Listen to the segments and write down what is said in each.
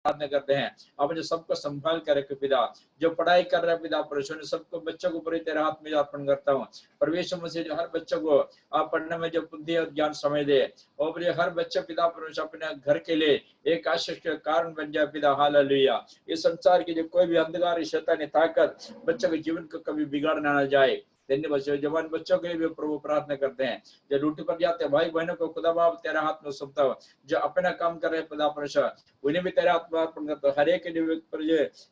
प्रार्थना करते हैं आप जो सबको संभाल कर रखे पिता, जो पढ़ाई कर रहे हैं पिता परमेश्वर, सबको बच्चों को पूरी तेरे हाथ में अर्पण करता हूँ परमेश्वर मसीह। जो हर बच्चों को आप पढ़ने में जो बुद्धि और ज्ञान समझ दे, और हर बच्चा पिता परमेश्वर अपने घर के लिए एक आशीष का कारण बन जाए पिता। हालेलुया। इस संसार की जो कोई भी अंधकार शैतानी ताकत बच्चों के जीवन को कभी बिगाड़ना ना जाए। धन्यवाद। जवान बच्चों के लिए भी प्रभु प्रार्थना करते हैं, जो ड्यूटी पर जाते हैं भाई बहनों को खुदा बाप तेरा हाथ में सौंपता हो, जो अपना काम कर रहे हैं खुदा परमेश्वर उन्हें भी तेरा हाथ में अर्पण करता हो। हर एक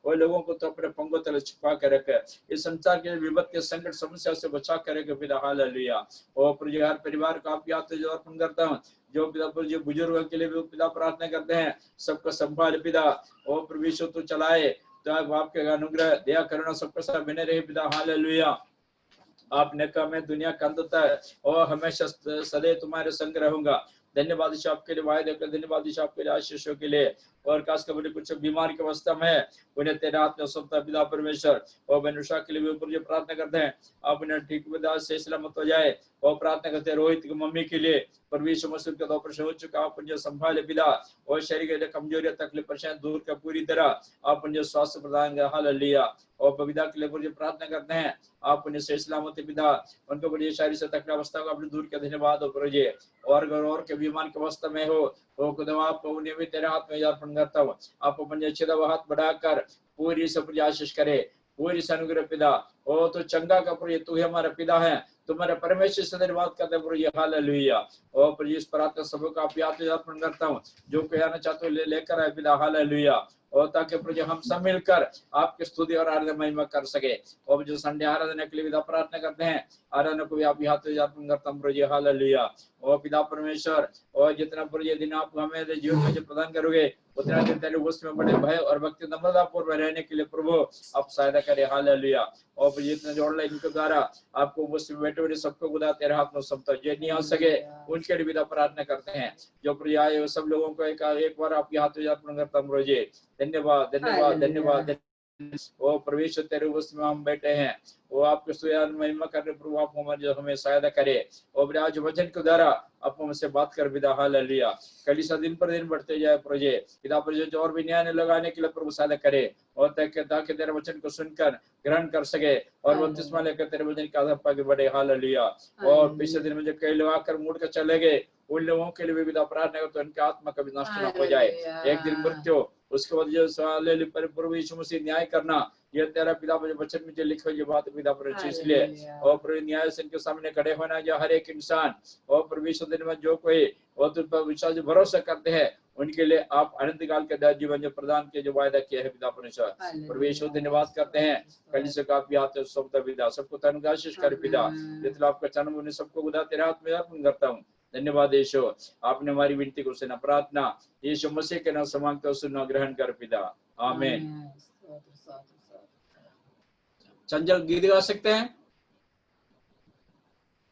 वो लोगों को तो अपने पंगों तले छुपा कर रखे, इस संसार के विपत्ति संकट समस्या से बचा कर रखे पिता। हालेलुया। और प्रभु हर परिवार को आपके हाथ में अर्पण करता हूँ, जो पिता जो बुजुर्गों के लिए भी पिता प्रार्थना करते हैं, सबको संभाल पिता। और प्रभु तो चलाए तो आपके अनुग्रह दया करुणा सबके साथ बने रहे पिता। हालेलुया। आपने कहा मैं दुनिया का अंत तक और हमेशा सदैव तुम्हारे संग रहूंगा। धन्यवाद आपके लिए वायदे के, धन्यवाद आपके लिए आशीषों के लिए। और खास कर कुछ बीमार की अवस्था में उन्हें तेरे हाथ में सौंपता पिता परमेश्वर। और मनुष्य के लिए भी ऊपर जो प्रार्थना करते हैं आप उन्हें ठीक विदा से सलामत हो जाए। और प्रार्थना करते हैं रोहित की मम्मी के लिए, परमेश्वर मसीह का ऑपरेशन हो चुका, आप उन्हें संभाले पिता। और शरीर के कमजोरियां तकलीफ परेशान दूर कर पूरी तरह आप उन्हें स्वास्थ्य प्रदान कर। हालेलुया। और पविता के लिए जो प्रार्थना करते हैं आप उन्हें सही सलामत पिता, उनको बड़ी शारीरिक तकलीफ अवस्था को अपने दूर कर। धन्यवाद हो प्रभु। और के बीमार की अवस्था में हो खुदा आप उन्हें भी तेरे हाथ में अर्पण करता हूँ। आप अपने अच्छे दवा हाथ बढ़ाकर पूरी सब आशीष करे, पूरी अनुग्रह पिता। ओ तो चंगा का प्रभु तू ही हमारा पिता है, तुम्हारे परमेश्वर से धन्यवाद करते हैं प्रभु। हालेलुया। और प्रभु इस प्रार्थना सब को आप याद अर्पण करता हूँ, जो कोई आना चाहते हो लेकर आए पिता। हालेलुया। और ताकि प्रभु हम सब मिलकर आपकी स्तुति और आराधना महिमा कर सके। और जो संडे आराधना के लिए विदा प्रार्थना करते हैं, आराधना को भी आप हाथ अर्पण करता हूँ प्रभु। हालेलुया। और पिता परमेश्वर और जितना प्रभु दिन आप हमें जीवन में जो प्रदान करोगे उतना दिन तेरे उसमें बड़े भय और भक्ति नम्रता पूर्व रहने के लिए प्रभु आप सहायता करें। हालेलुया। और जितने जो ऑनलाइन के द्वारा आपको उसमें बैठे हुए सबको खुदा तेरे हाथ में सौंपता हूं, जो नहीं आ सके उनके लिए विदा प्रार्थना करते हैं। जो प्रभु आए सब लोगों को एक बार आपके हाथ में अर्पण करता हूं प्रभु। धन्यवाद धन्यवाद धन्यवाद। वो प्रवेश तेरे उसमें हम बैठे हैं, वो आपके स्तुति महिमा करने प्रभु आप हमें सहायता करे। और आज वचन के द्वारा आप हमसे बात कर विदा। हालेलुया। कलीसिया दिन पर दिन बढ़ते जाए प्रभु पिता परमेश्वर, और भी न्याय लगाने के लिए प्रभु सहायता करे। और ताकि तेरे वचन को सुनकर ग्रहण कर सके और बपतिस्मा लेकर तेरे वचन का आधार आगे बढ़े। हालेलुया। और पिछले दिन में जो कई लोग आकर मुड़ कर चले गए उन लोगों के लिए भी विदा प्रार्थना करते उनकी आत्मा कभी नष्ट न हो जाए। एक दिन मृत्यु उसके बाद जो प्रभु यीशु मसीह न्याय करना, यह तेरा पिता वचन में जो लिखा ये बात पिता परमेश्वर, इसलिए और प्रभु न्याय से इनके सामने खड़े होना जो हर एक इंसान और परमेश्वर दिन में जो कोई और तुम पर विश्वास भरोसा करते हैं उनके लिए आप अनंत काल के जीवन जो प्रदान किए जो वायदा किया है पिता परमेश्वर। परमेश्वर धन्यवाद करते हैं कलीसिया का आप हाथ सौंपता पिता, सबको तन आशीष कर पिता। जितना आपका जन्म उन्हें सबको खुदा तेरे हाथ में अर्पण करता हूँ। धन्यवाद यीशु, आपने हमारी विनती को सुना। प्रार्थना यीशु मसीह के नाम से मांगते हो, सुनना ग्रहण कर पिता। आमीन। चंचल गीत गा सकते हैं?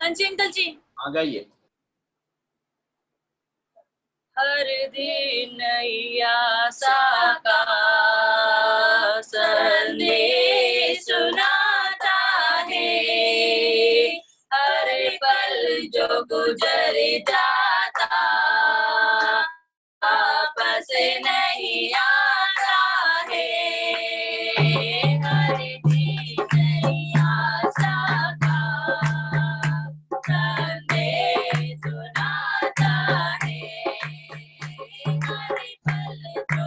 हाँ जी अंकल जी, आ गाइए। हर दिन नई आशा का संदेश सुनाता है, हर पल जो गुजर जाता वापस नहीं आता है। हर दिन नई आशा का संदेश सुनाता है, हर पल जो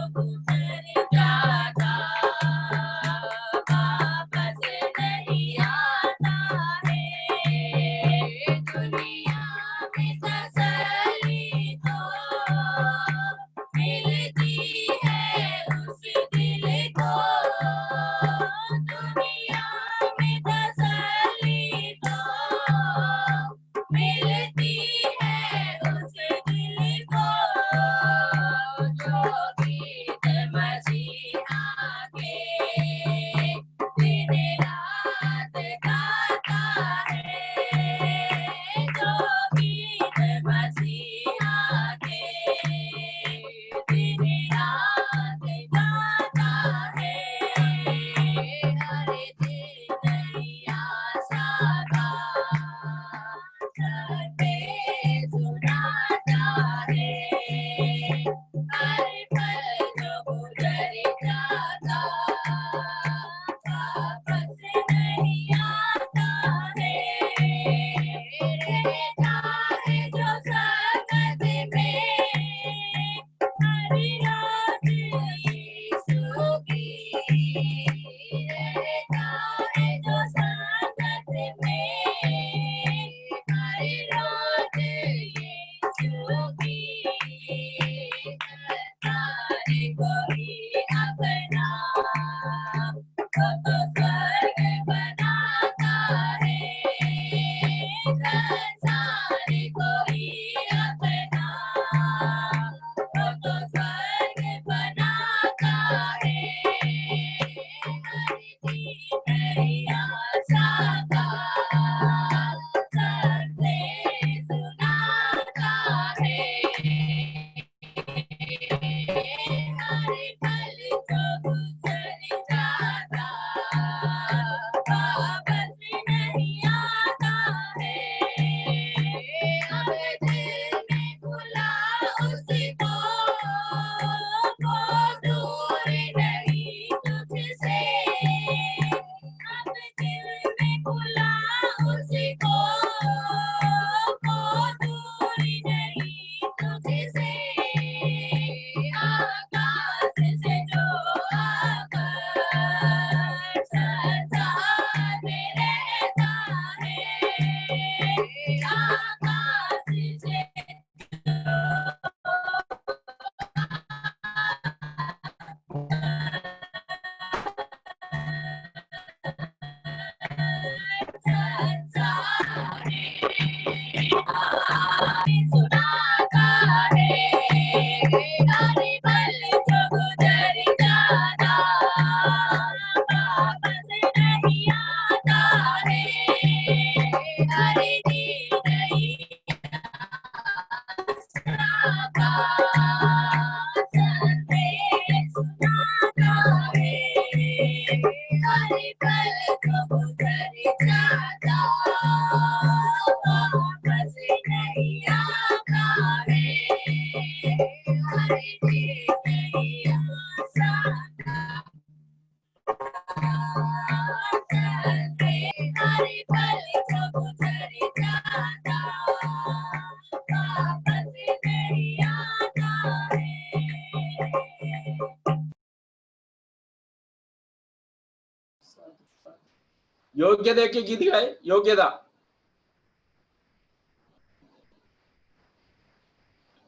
योग्यते गीत गाए, योग्यता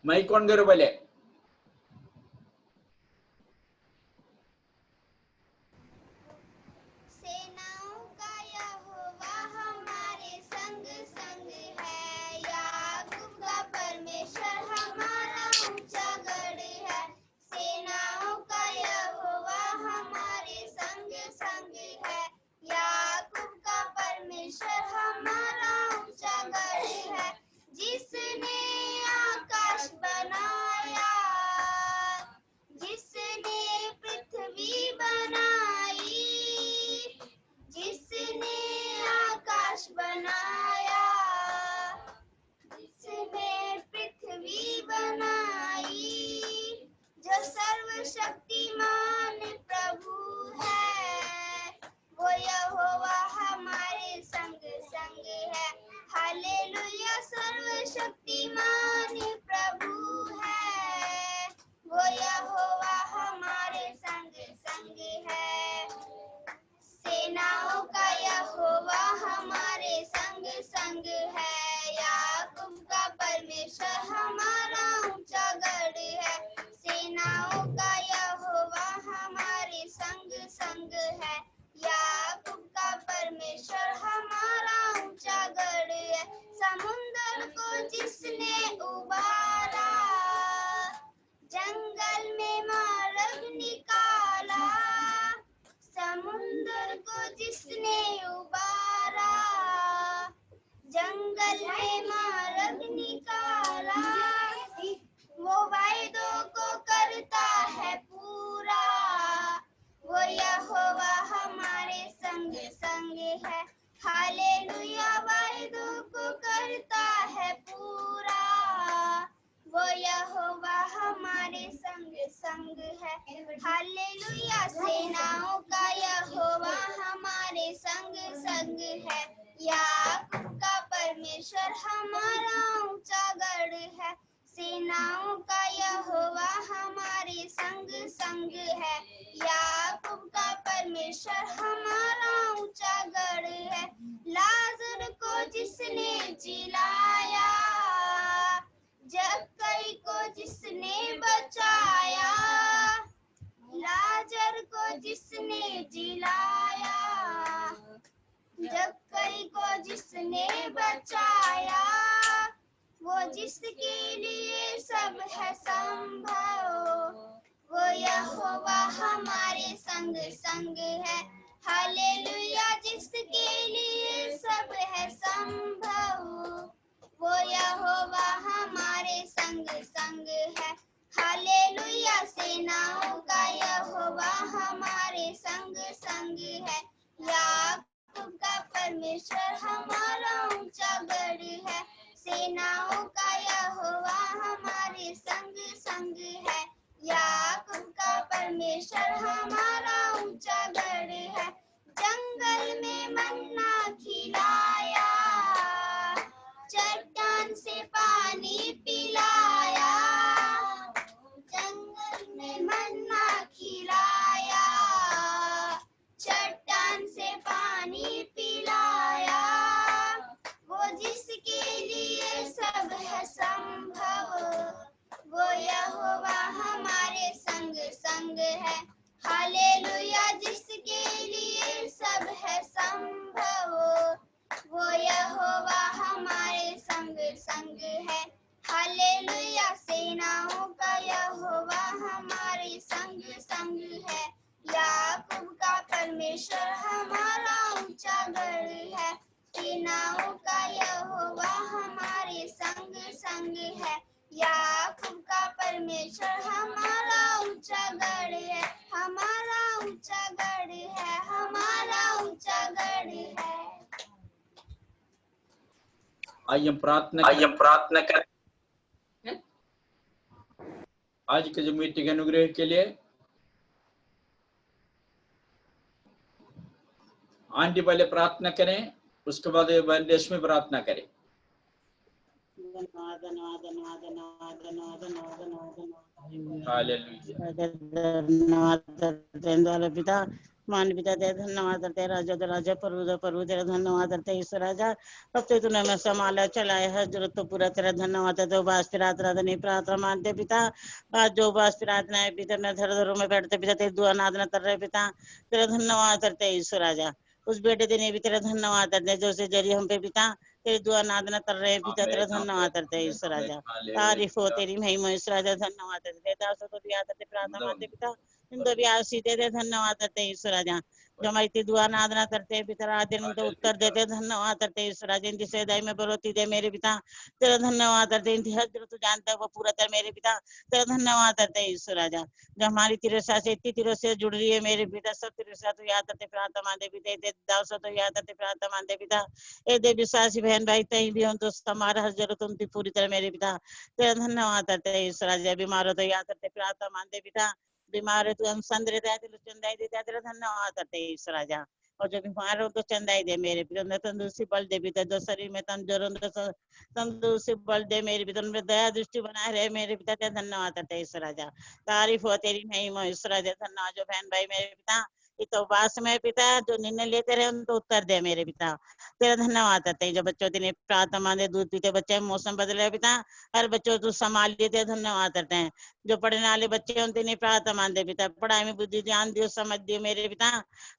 माइक ऑन करो पहले। सेनाओं का यहोवा हमारे संग संग है, याकूब का परमेश्वर हमारा ऊंचा गढ़ है। सेनाओं का यहोवा हमारे संग संग है, याकूब का परमेश्वर हमारा ऊंचा गढ़ है। जिसने आकाश बनाया, जिसने पृथ्वी बनाई, जिसने आकाश बनाया, जिसने पृथ्वी बनाई, जो सर्वशक्तिमान प्रभु है, वो यहोवा हमारे संग संग है। हालेलुया, सर्वशक्तिमान प्रभु है, वो यहोवा हमारे संग संग है। सेनाओं का यहोवा हमारे संग संग है, याकूब का परमेश्वर हमारा ऊंचा गढ़ है। सेनाओं का यहोवा हमारे संग संग है, याकूब का परमेश्वर हमारा ऊंचा गढ़ है। समुद्र को जिसने उबारा, जंगल में मार्ग निकाला, समुद्र को जिसने उबारा, जंगल में मार्ग निकाला, वो वायदों को करता है पूरा, वो यहोवा हमारे संग संग है। हालेलुया, वायदों को करता है पूरा, वो यहोवा हमारे संग संग है। हालेलुया, सेनाओं का यहोवा हमारे संग संग है, याकूब का परमेश्वर हमारा ऊंचा गढ़ है। सेनाओं का यहोवा हमारे संग संग है, याकूब का परमेश्वर हमारा ऊंचा गढ़ है। लाजर को जिसने जिलाया, जक्कई को जिसने बचाया, लाजर को जिसने जिलाया, जक्कई को जिसने बचाया, वो जिसके लिए सब है संभव, वो यहोवा हमारे संग संग है। हालेलुया, जिसके लिए सब है संभव, वो यहोवा हमारे संग संग है। हालेलुया, सेनाओं का यहोवा हमारे संग संग है, याकूब का परमेश्वर हमारा ऊंचा गढ़ है। सेनाओं का यहोवा हमारे संग संग है, याकूब का परमेश्वर हमारा ऊंचा गढ़ है। जंगल में मन्ना खिलाया, चट्टान से पानी पिलाया, जंगल में मन्ना खिलाया, चट्टान से पानी पिलाया, वो जिसके लिए सब है संभव, वो यहोवा हमारे संग संग है। हालेलुया, जिसके लिए सब है संभव, वो यहोवा हमारे संग संग है। हालेलुया, सेनाओं का यहोवा हमारे संग संग है, याकूब का परमेश्वर हमारा ऊंचा गढ़ है। सेनाओं का यहोवा हमारे संग संग है, याकूब का परमेश्वर हमारा ऊंचा गढ़ है। हमारा ऊंचा गढ़ है, हमारा ऊंचा गढ़ है। आइए हम प्रार्थना करें आज के जो मीटिंग अनुग्रह के लिए। आंटी पहले प्रार्थना करें, उसके बाद देश में प्रार्थना करें। धन्यवाद पिता, मान पिता तेरा धन्यवाद करते हैं, राजा तो राजा, प्रभु तो प्रभु तेरा धन्यवाद करते हैं ईश्वर राजा। अब तो तूने हमें संभाला चलाया है, जरूरत तो पूरा तेरा धन्यवाद है। तो बास प्रार्थना नहीं प्रार्थना मानते पिता, आज जो बास प्रार्थना है पिता मैं धर में बैठते पिता तेरी दुआ नादना कर रहे पिता, तेरा धन्यवाद करते हैं ईश्वर राजा। उस बेटे देने भी तेरा धन्यवाद करते हैं जो से जरिए हम पे पिता तेरी दुआ नादना कर रहे हैं पिता, तेरा धन्यवाद करते हैं ईश्वर राजा। तारीफ हो तेरी महिमा ईश्वर राजा, धन्यवाद करते हैं दासों को भी आते प्रार्थना मानते पिता, इन भी आशीष देते धन्यवाद करते हैं ईश्वर राजा। जो हमारी इतनी दुआ नादना करते हैं पिता, रात दिन उनको उत्तर देते धन्यवाद करते हैं ईश्वर राजा। इनकी सेदाई में बढ़ोतरी दे मेरे पिता, तेरा धन्यवाद करते हैं। इनकी हर जो तू जानता है वो पूरा कर मेरे पिता, तेरा धन्यवाद करते हैं ईश्वर राजा। जो हमारी तिरसा से इतनी तिरस से जुड़ रही है मेरे पिता, सब तिरसा तो याद करते प्रार्थना मानते पिता, दासों तो याद करते प्रार्थना मानते पिता। ए दे विश्वासी बहन भाई कहीं भी हम तो हमारा हर जरूरत उनकी पूरी तरह मेरे पिता, तेरा धन्यवाद करते हैं ईश्वर राजा। बीमारों तो याद करते प्रार्थना मानते पिता, बीमार है तो हम संद रहता है तो चंदाई देता है, तेरा धन्यवाद करते हैं ईश्वर राजा। और जो बीमार हो तो चंदाई दे मेरे पिता, तंदुरुस्ती बल दे पिता, जो शरीर में कमजोर हो तो तंदुरुस्ती बल दे मेरे पिता, उनमें दया दृष्टि बनाए रहे मेरे पिता, तेरा धन्यवाद करते हैं ईश्वर राजा। तारीफ हो तेरी महिमा ईश्वर राजा, धन्यवाद। जो बहन भाई मेरे पिता तो वास में पिता जो निर्णय लेते रहे उनको उत्तर दे मेरे पिता, तेरा धन्यवाद करते हैं। जो बच्चों ने प्रार्थना माने दूध पीते बच्चे मौसम बदले पिता, हर बच्चों को संभाल लिए धन्यवाद करते हैं। जो पढ़ने वाले बच्चे उनके नहीं प्रार्थना मानते पिता, पढ़ाई में बुद्धि ध्यान दियो समझ दियो मेरे पिता,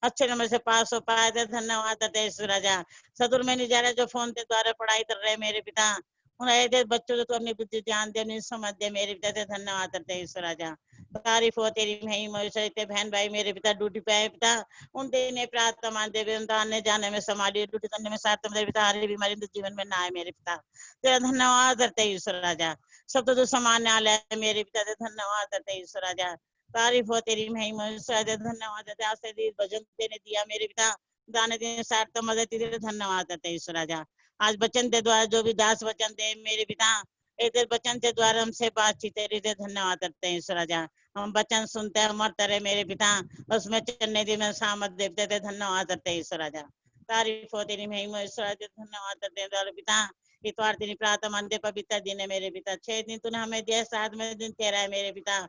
अच्छे नंबर से पास हो पाए थे धन्यवाद करते हैं ईश्वर राजा। सदुर में नहीं जा रहे जो फोन के द्वारा पढ़ाई कर रहे हैं मेरे पिता, उन्हें बच्चों को तो अपनी बुद्धि ध्यान दे अपनी समझ दे मेरे पिता, से धन्यवाद करते हैं ईश्वर राजा। तारीफ हो तेरी महिमा ईश्वर। बहन भाई मेरे पिता ड्यूटी पे आए पिता, उनके ने प्रार्थना मानते हुए उनका आने जाने में संभालिए, ड्यूटी करने में साथ मेरे पिता, हर बीमारी जीवन में ना आए मेरे पिता, तेरा धन्यवाद करते हैं ईश्वर राजा। सब तो सामान्य आले है मेरे पिता, से धन्यवाद करते हैं ईश्वर राजा। तारीफ हो तेरी महिमा ईश्वर राजा, धन्यवाद करते आज से भजन देने दिया मेरे पिता, दाने देने साथ मदद तेरे धन्यवाद करते हैं ईश्वर राजा। आज वचन के द्वारा जो भी दास वचन दे मेरे पिता, एक वचन के द्वारा हमसे बातचीत तेरे धन्यवाद करते हैं ईश्वर राजा। हम वचन सुनते हैं मरते रहे मेरे पिता, उसमें चलने दी में सामत देते थे धन्यवाद करते हैं ईश्वर राजा। तारीफ हो तेरी महिमा ईश्वर राजा, धन्यवाद करते हैं पिता। इतवार दिन प्रातः मंदिर पवित्र दिन है मेरे पिता, 6 दिन तूने हमें दिया, 7वें दिन तेरा है मेरे पिता,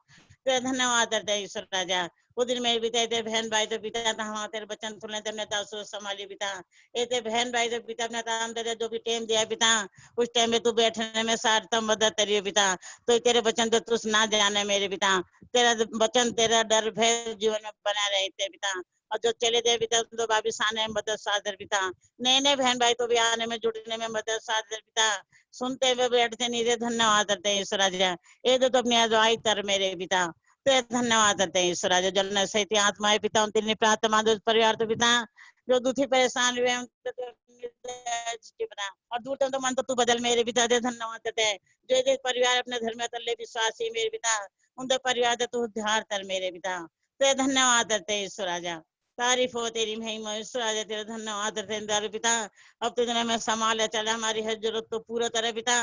तेरा धन्यवाद करते हैं ईश्वर राजा। वो दिन मेरे पिता तेरे बहन भाई तो पिता था, हम तेरे बचन सुनने तेरे दासों संभाली पिता, ये तेरे बहन भाई तो पिता अपने काम दे जो भी टाइम दिया पिता, उस टाइम में तू बैठने में सार्थक मदद करिए पिता। तो तेरे बचन तो तू ना जाने मेरे पिता, तेरा वचन तेरा डर भय जीवन में बना रहे थे पिता। और जो चले गए पिता तो वापिस आने में मदद साधर पिता, नए नए बहन भाई तो भी आने में जुड़ने में मदद साधर पिता, सुनते हुए बैठते नहीं थे धन्यवाद करते हैं ईश्वर राजा। ये तो अपनी अगुवाई कर मेरे पिता, तो धन्यवाद करते हैं ईश्वर राजा। जल सहित आत्माएं पिता उन तेरी प्रार्थना परिवार तो पिता जो दुखी परेशान हुए और दूर तो मन तो तू बदल मेरे पिता, दे धन्यवाद करते हैं। जो परिवार अपने धर्म में तल्ले विश्वासी मेरे पिता, उनके परिवार से तू उद्धार कर मेरे पिता, तो धन्यवाद करते हैं ईश्वर राजा। तारीफ हो तेरी महिमा ईश्वर राजा, तेरा धन्यवाद करते हैं पिता। अब तो मैं संभाल चला हमारी हर जरूरत तो पूरा करे पिता,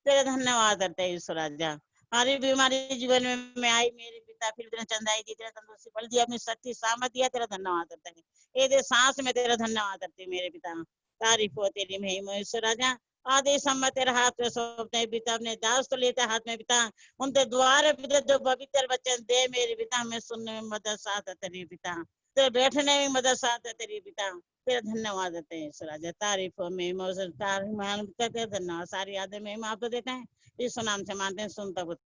तेरे धन्यवाद करते हैं ईश्वर राजा। हमारी बीमारी जीवन में आई मेरे पिता, फिर तेरे चंदाई दी, तेरा तंदुरुस्ती बल दिया, अपनी शक्ति सामर्थ दिया, तेरा धन्यवाद करते हैं। ये दे सांस में तेरा धन्यवाद करते मेरे पिता। तारीफ हो तेरी महिमा ईश्वर राजा। आधे समय तेरे हाथ में सौंपते पिता, अपने दास तो लेते हाथ में पिता, उनके द्वारे पिता जो पवित्र वचन दे मेरे पिता, हमें सुनने में मदद साथ तेरे पिता, तेरे बैठने में मदद साथ तेरे पिता, तेरा धन्यवाद देते हैं ईश्वर राजा। तारीफ हो महिमा तेरा धन्यवाद, सारी यादें महिमा आपको देते हैं, यीशु नाम से मानते हैं, सुनता Buddha.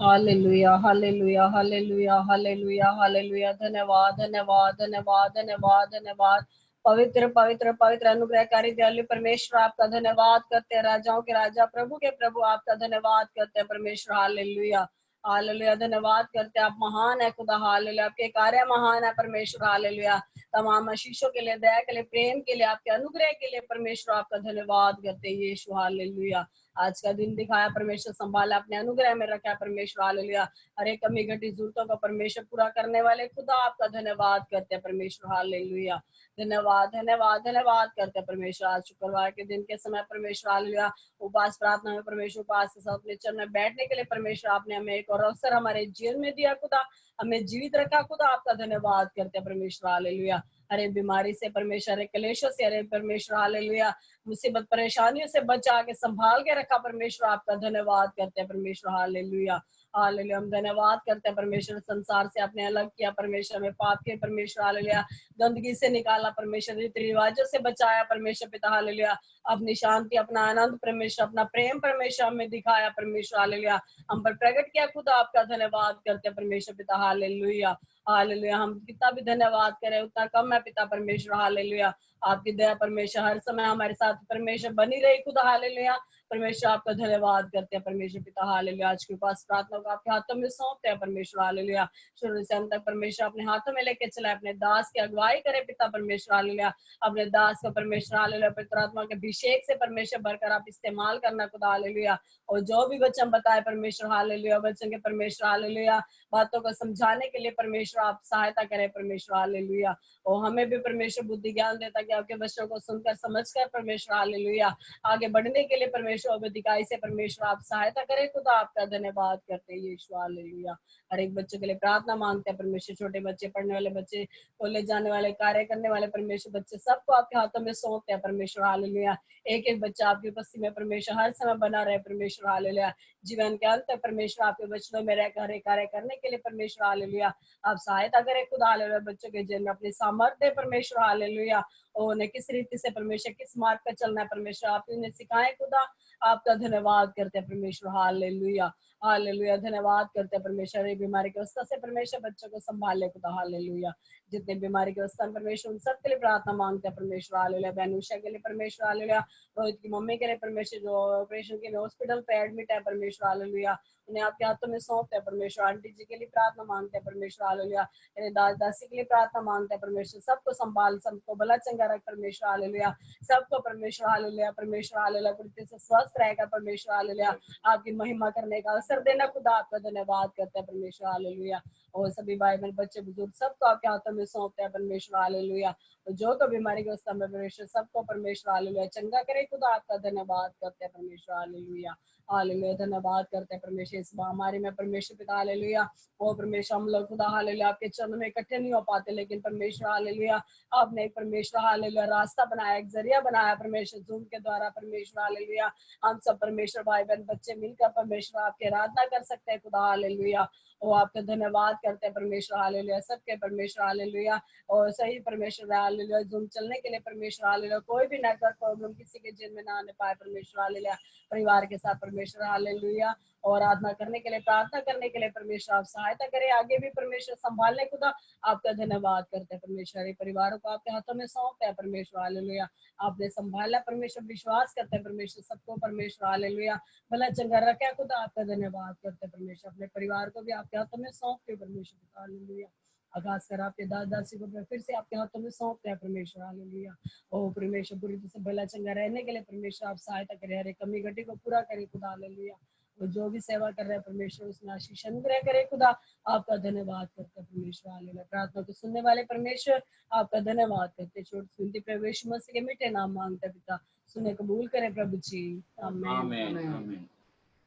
Hallelujah hallelujah hallelujah hallelujah hallelujah. धन्यवाद धन्यवाद धन्यवाद धन्यवाद धन्यवाद। पवित्र पवित्र पवित्र अनुग्रहकारी दयालु परमेश्वर आपका धन्यवाद करते हैं, राजाओं के राजा प्रभु के प्रभु आपका धन्यवाद करते हैं परमेश्वर। Hallelujah hallelujah. धन्यवाद करते हैं, आप महान है खुदा। हालेलुया, आपके कार्य महान है परमेश्वर। हालेलुया, तमाम आशीषों के लिए, दया के लिए, प्रेम के लिए, आपके अनुग्रह के लिए परमेश्वर आपका धन्यवाद करते हैं यीशु। हालेलुया, आज का दिन दिखाया परमेश्वर, संभाला अपने अनुग्रह में रखा परमेश्वर। हालेलुया, हर एक कमी घटी जरूरतों को परमेश्वर पूरा करने वाले खुदा आपका धन्यवाद करते हैं परमेश्वर। हालेलुया, धन्यवाद धन्यवाद धन्यवाद करते हैं परमेश्वर। आज शुक्रवार के दिन के समय परमेश्वर हालेलुया उपवास प्रार्थना में परमेश्वर उपवास के साथ अपने चरण में बैठने के लिए परमेश्वर आपने हमें एक और अवसर हमारे जीवन में दिया खुदा, हमें जीवित रखा खुदा, आपका धन्यवाद करते हैं परमेश्वर। हालेलुया, हरे बीमारी से परमेश्वर, हरे कलेशों से, हरे परमेश्वर हालेलुया मुसीबत परेशानियों से बचा के संभाल के रखा परमेश्वर, आपका धन्यवाद करते हैं परमेश्वर। हालेलुया हालेलुया, हम धन्यवाद करते हैं परमेश्वर, संसार से आपने अलग किया परमेश्वर, में पाप के परमेश्वर हालेलुया, गंदगी से निकाला परमेश्वर, रीति रिवाजों से बचाया परमेश्वर पिता हालेलुया, अपनी शांति, अपना आनंद परमेश्वर, अपना प्रेम परमेश्वर हमें दिखाया परमेश्वर हालेलुया, हम पर प्रकट किया, खुद आपका धन्यवाद करते हैं परमेश्वर पिता हालेलुया हालेलुया। हम कितना भी धन्यवाद करें उतना कम है पिता परमेश्वर हालेलुया, आपकी दया परमेश्वर हर समय हमारे साथ परमेश्वर बनी रही खुदा हालेलुया, परमेश्वर आपका धन्यवाद करते हैं परमेश्वर पिता हालेलुया। आज के पास प्रार्थना को आपके हाथों में सौंपते हैं परमेश्वर हालेलुया, शुरू से अंत तक परमेश्वर अपने हाथों में लेके चला, अपने दास की अगुवाई करे पिता परमेश्वर हालेलुया, अपने दास को परमेश्वर हालेलुया पवित्र आत्मा के अभिषेक से परमेश्वर भरकर आप इस्तेमाल करना खुदा हालेलुया, और जो भी वचन बताए परमेश्वर हालेलुया, वचन के परमेश्वर हालेलुया बातों को समझाने के लिए परमेश्वर आप सहायता करें परमेश्वर हालेलुया, और हमें भी परमेश्वर बुद्धि ज्ञान देता कि आपके वचनों को सुनकर समझकर परमेश्वर हालेलुया आगे बढ़ने के लिए परमेश्वर दिखाई से परमेश्वर आप सहायता करें खुदा, आपका धन्यवाद करते हैं यीशु हालेलुया। हर एक बच्चों के लिए प्रार्थना मांगते हैं परमेश्वर, छोटे बच्चे, पढ़ने वाले बच्चे, कॉलेज जाने वाले, कार्य करने वाले परमेश्वर बच्चे, सबको आपके हाथों में सौंपते हैं परमेश्वर हालेलुया, एक एक बच्चा आपकी उपस्थिति में परमेश्वर हर समय बना रहे परमेश्वर हालेलुया, जीवन के अंत तक परमेश्वर आपके वचनों में रहकर हर कार्य करने के लिए परमेश्वर हालेलुया आप सहायता करें खुदा हालेलुया, बच्चों के जीवन में अपनी सामर्थ्य परमेश्वर हालेलुया, और उन्हें किस रीति से परमेश्वर किस मार्ग पर चलना है परमेश्वर आप उन्हें सिखाएं खुदा, आपका धन्यवाद करते हैं परमेश्वर हालेलुया हालेलुया, धन्यवाद करते हैं परमेश्वर, ये बीमारी की अवस्था से परमेश्वर बच्चों को संभाले खुदा हालेलुया, जितने बीमारी की अवस्था में परमेश्वर उन सब के लिए प्रार्थना मांगते हैं परमेश्वर हालेलुया, बहन उषा के लिए परमेश्वर हालेलुया, रोहित की मम्मी के लिए परमेश्वर जो ऑपरेशन के लिए हॉस्पिटल पे एडमिट है परमेश्वर हालेलुया, उन्हें आपके हाथों में सौंपते हैं परमेश्वर, आंटी जी के लिए प्रार्थना मांगते हैं परमेश्वर हालेलुया, दास दासी के लिए प्रार्थना मांगते हैं परमेश्वर, सबको संभाल, सबको भला चंगा रख परमेश्वर हालेलुया, सबको परमेश्वर हालेलुया, परमेश्वर हालेलुया पूरी से स्वस्थ रहेगा परमेश्वर हालेलुया, आपकी महिमा करने का अवसर देना खुदा, आपका धन्यवाद करते हैं परमेश्वर हालेलुया, और सभी भाई बहन बच्चे बुजुर्ग सबको आपके हाथों में सौंपते हैं परमेश्वर हालेलुया, और जो तो बीमारी के अवस्था में परमेश्वर सबको परमेश्वर हालेलुया चंगा करे खुदा, आपका धन्यवाद करते हैं परमेश्वर हालेलुया हालेलुया, धन्यवाद करते हैं परमेश्वर इस महामारी में परमेश्वर पिता हालेलुया, ओ परमेश्वर हम लोग खुदा हालेलुया आपके चरणों में इकट्ठे नहीं हो पाते, लेकिन परमेश्वर हालेलुया आपने एक परमेश्वर हालेलुया रास्ता बनाया, एक जरिया बनाया परमेश्वर जूम के द्वारा परमेश्वर हालेलुया, हम सब परमेश्वर भाई बहन बच्चे मिलकर परमेश्वर आपकी आराधना कर सकते हैं खुदा हालेलुया, और आपका धन्यवाद करते हैं परमेश्वर हालेलुया, सबके परमेश्वर हालेलुया, और सही परमेश्वर हालेलुया जूम चलने के लिए परमेश्वर हालेलुया, कोई भी नेटवर्क प्रॉब्लम किसी के जिन में ना आने पाए परमेश्वर हालेलुया, परिवार के साथ परमेश्वर हालेलुया, और आराधना करने के लिए प्रार्थना करने के लिए परमेश्वर आप सहायता करें, आगे भी परमेश्वर संभालने खुदा, आपका धन्यवाद करते हैं परमेश्वर, परिवारों को आपके हाथों में सौंपते हैं परमेश्वर हालेलुया, आपने संभाला परमेश्वर, विश्वास करते हैं परमेश्वर सबको परमेश्वर हालेलुया भला चंगा रखे खुदा, आपका धन्यवाद करते हैं परमेश्वर, अपने परिवार को भी आपके हाथों में सौंपते परमेश्वर हालेलुया, आगाज कर आपके दास दासी को फिर से आपके हाथों में सौंपते हैं परमेश्वर हालेलुया, ओ परमेश्वर पूरी तरह से भला चंगा रहने के लिए परमेश्वर आप सहायता करें, हर एक कमी घटी को पूरा करें खुदा हालेलुया, और जो भी सेवा कर रहे हैं परमेश्वर उसमें आशीष अनुग्रह करे खुदा, आपका धन्यवाद करते हैं परमेश्वर हालेलुया, प्रार्थना को सुनने वाले परमेश्वर आपका धन्यवाद करते हैं, छोटी सुनती प्रवेश मसीह के मीठे नाम मांगते पिता, सुने कबूल करें प्रभु जी, आमीन आमीन।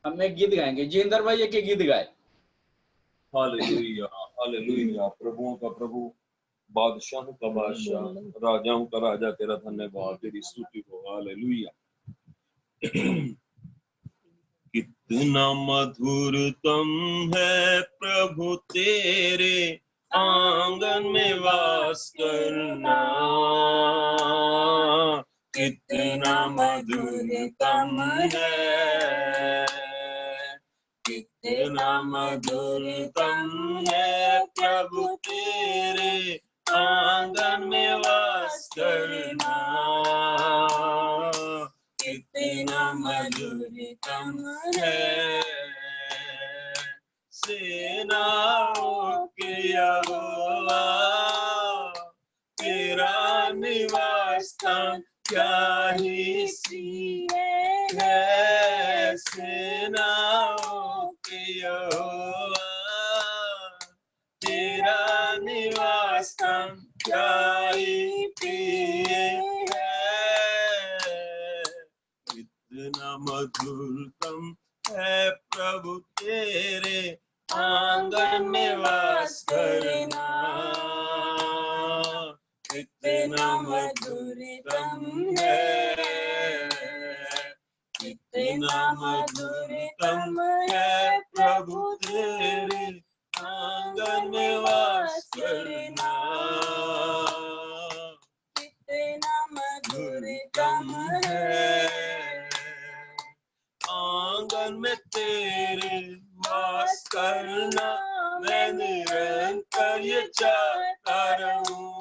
हम एक गीत गाएंगे, जिंदर भाई एक गीत गाए। हालेलुया हालेलुया, प्रभुओं का प्रभु, बादशाहों का बादशाह, राजाओं का राजा, तेरा धन्यवाद, तेरी स्तुति हो। हालेलुया। कितना मधुरतम है प्रभु तेरे आंगन में वास करना, कितना मधुरतम है, कितना मधुरतम है प्रभु तेरे आंगन में वास करना, कितना मधुरतम है, सेनाओं के यहोवा तेरा निवास स्थान क्या ही सी है, सेनाओं के यहोवा तेरा निवास स्थान क्या ही प्रिय है, कितना मधुरतम है प्रभु तेरे आंगन में वास करना, कितना मधुरतम है, कितना मधुरतम है प्रभु तेरे आंगन में वास करना, कितना मधुरतम है आंगन में तेरे वास करना, मैं निरंतर ये चाहता रहूं,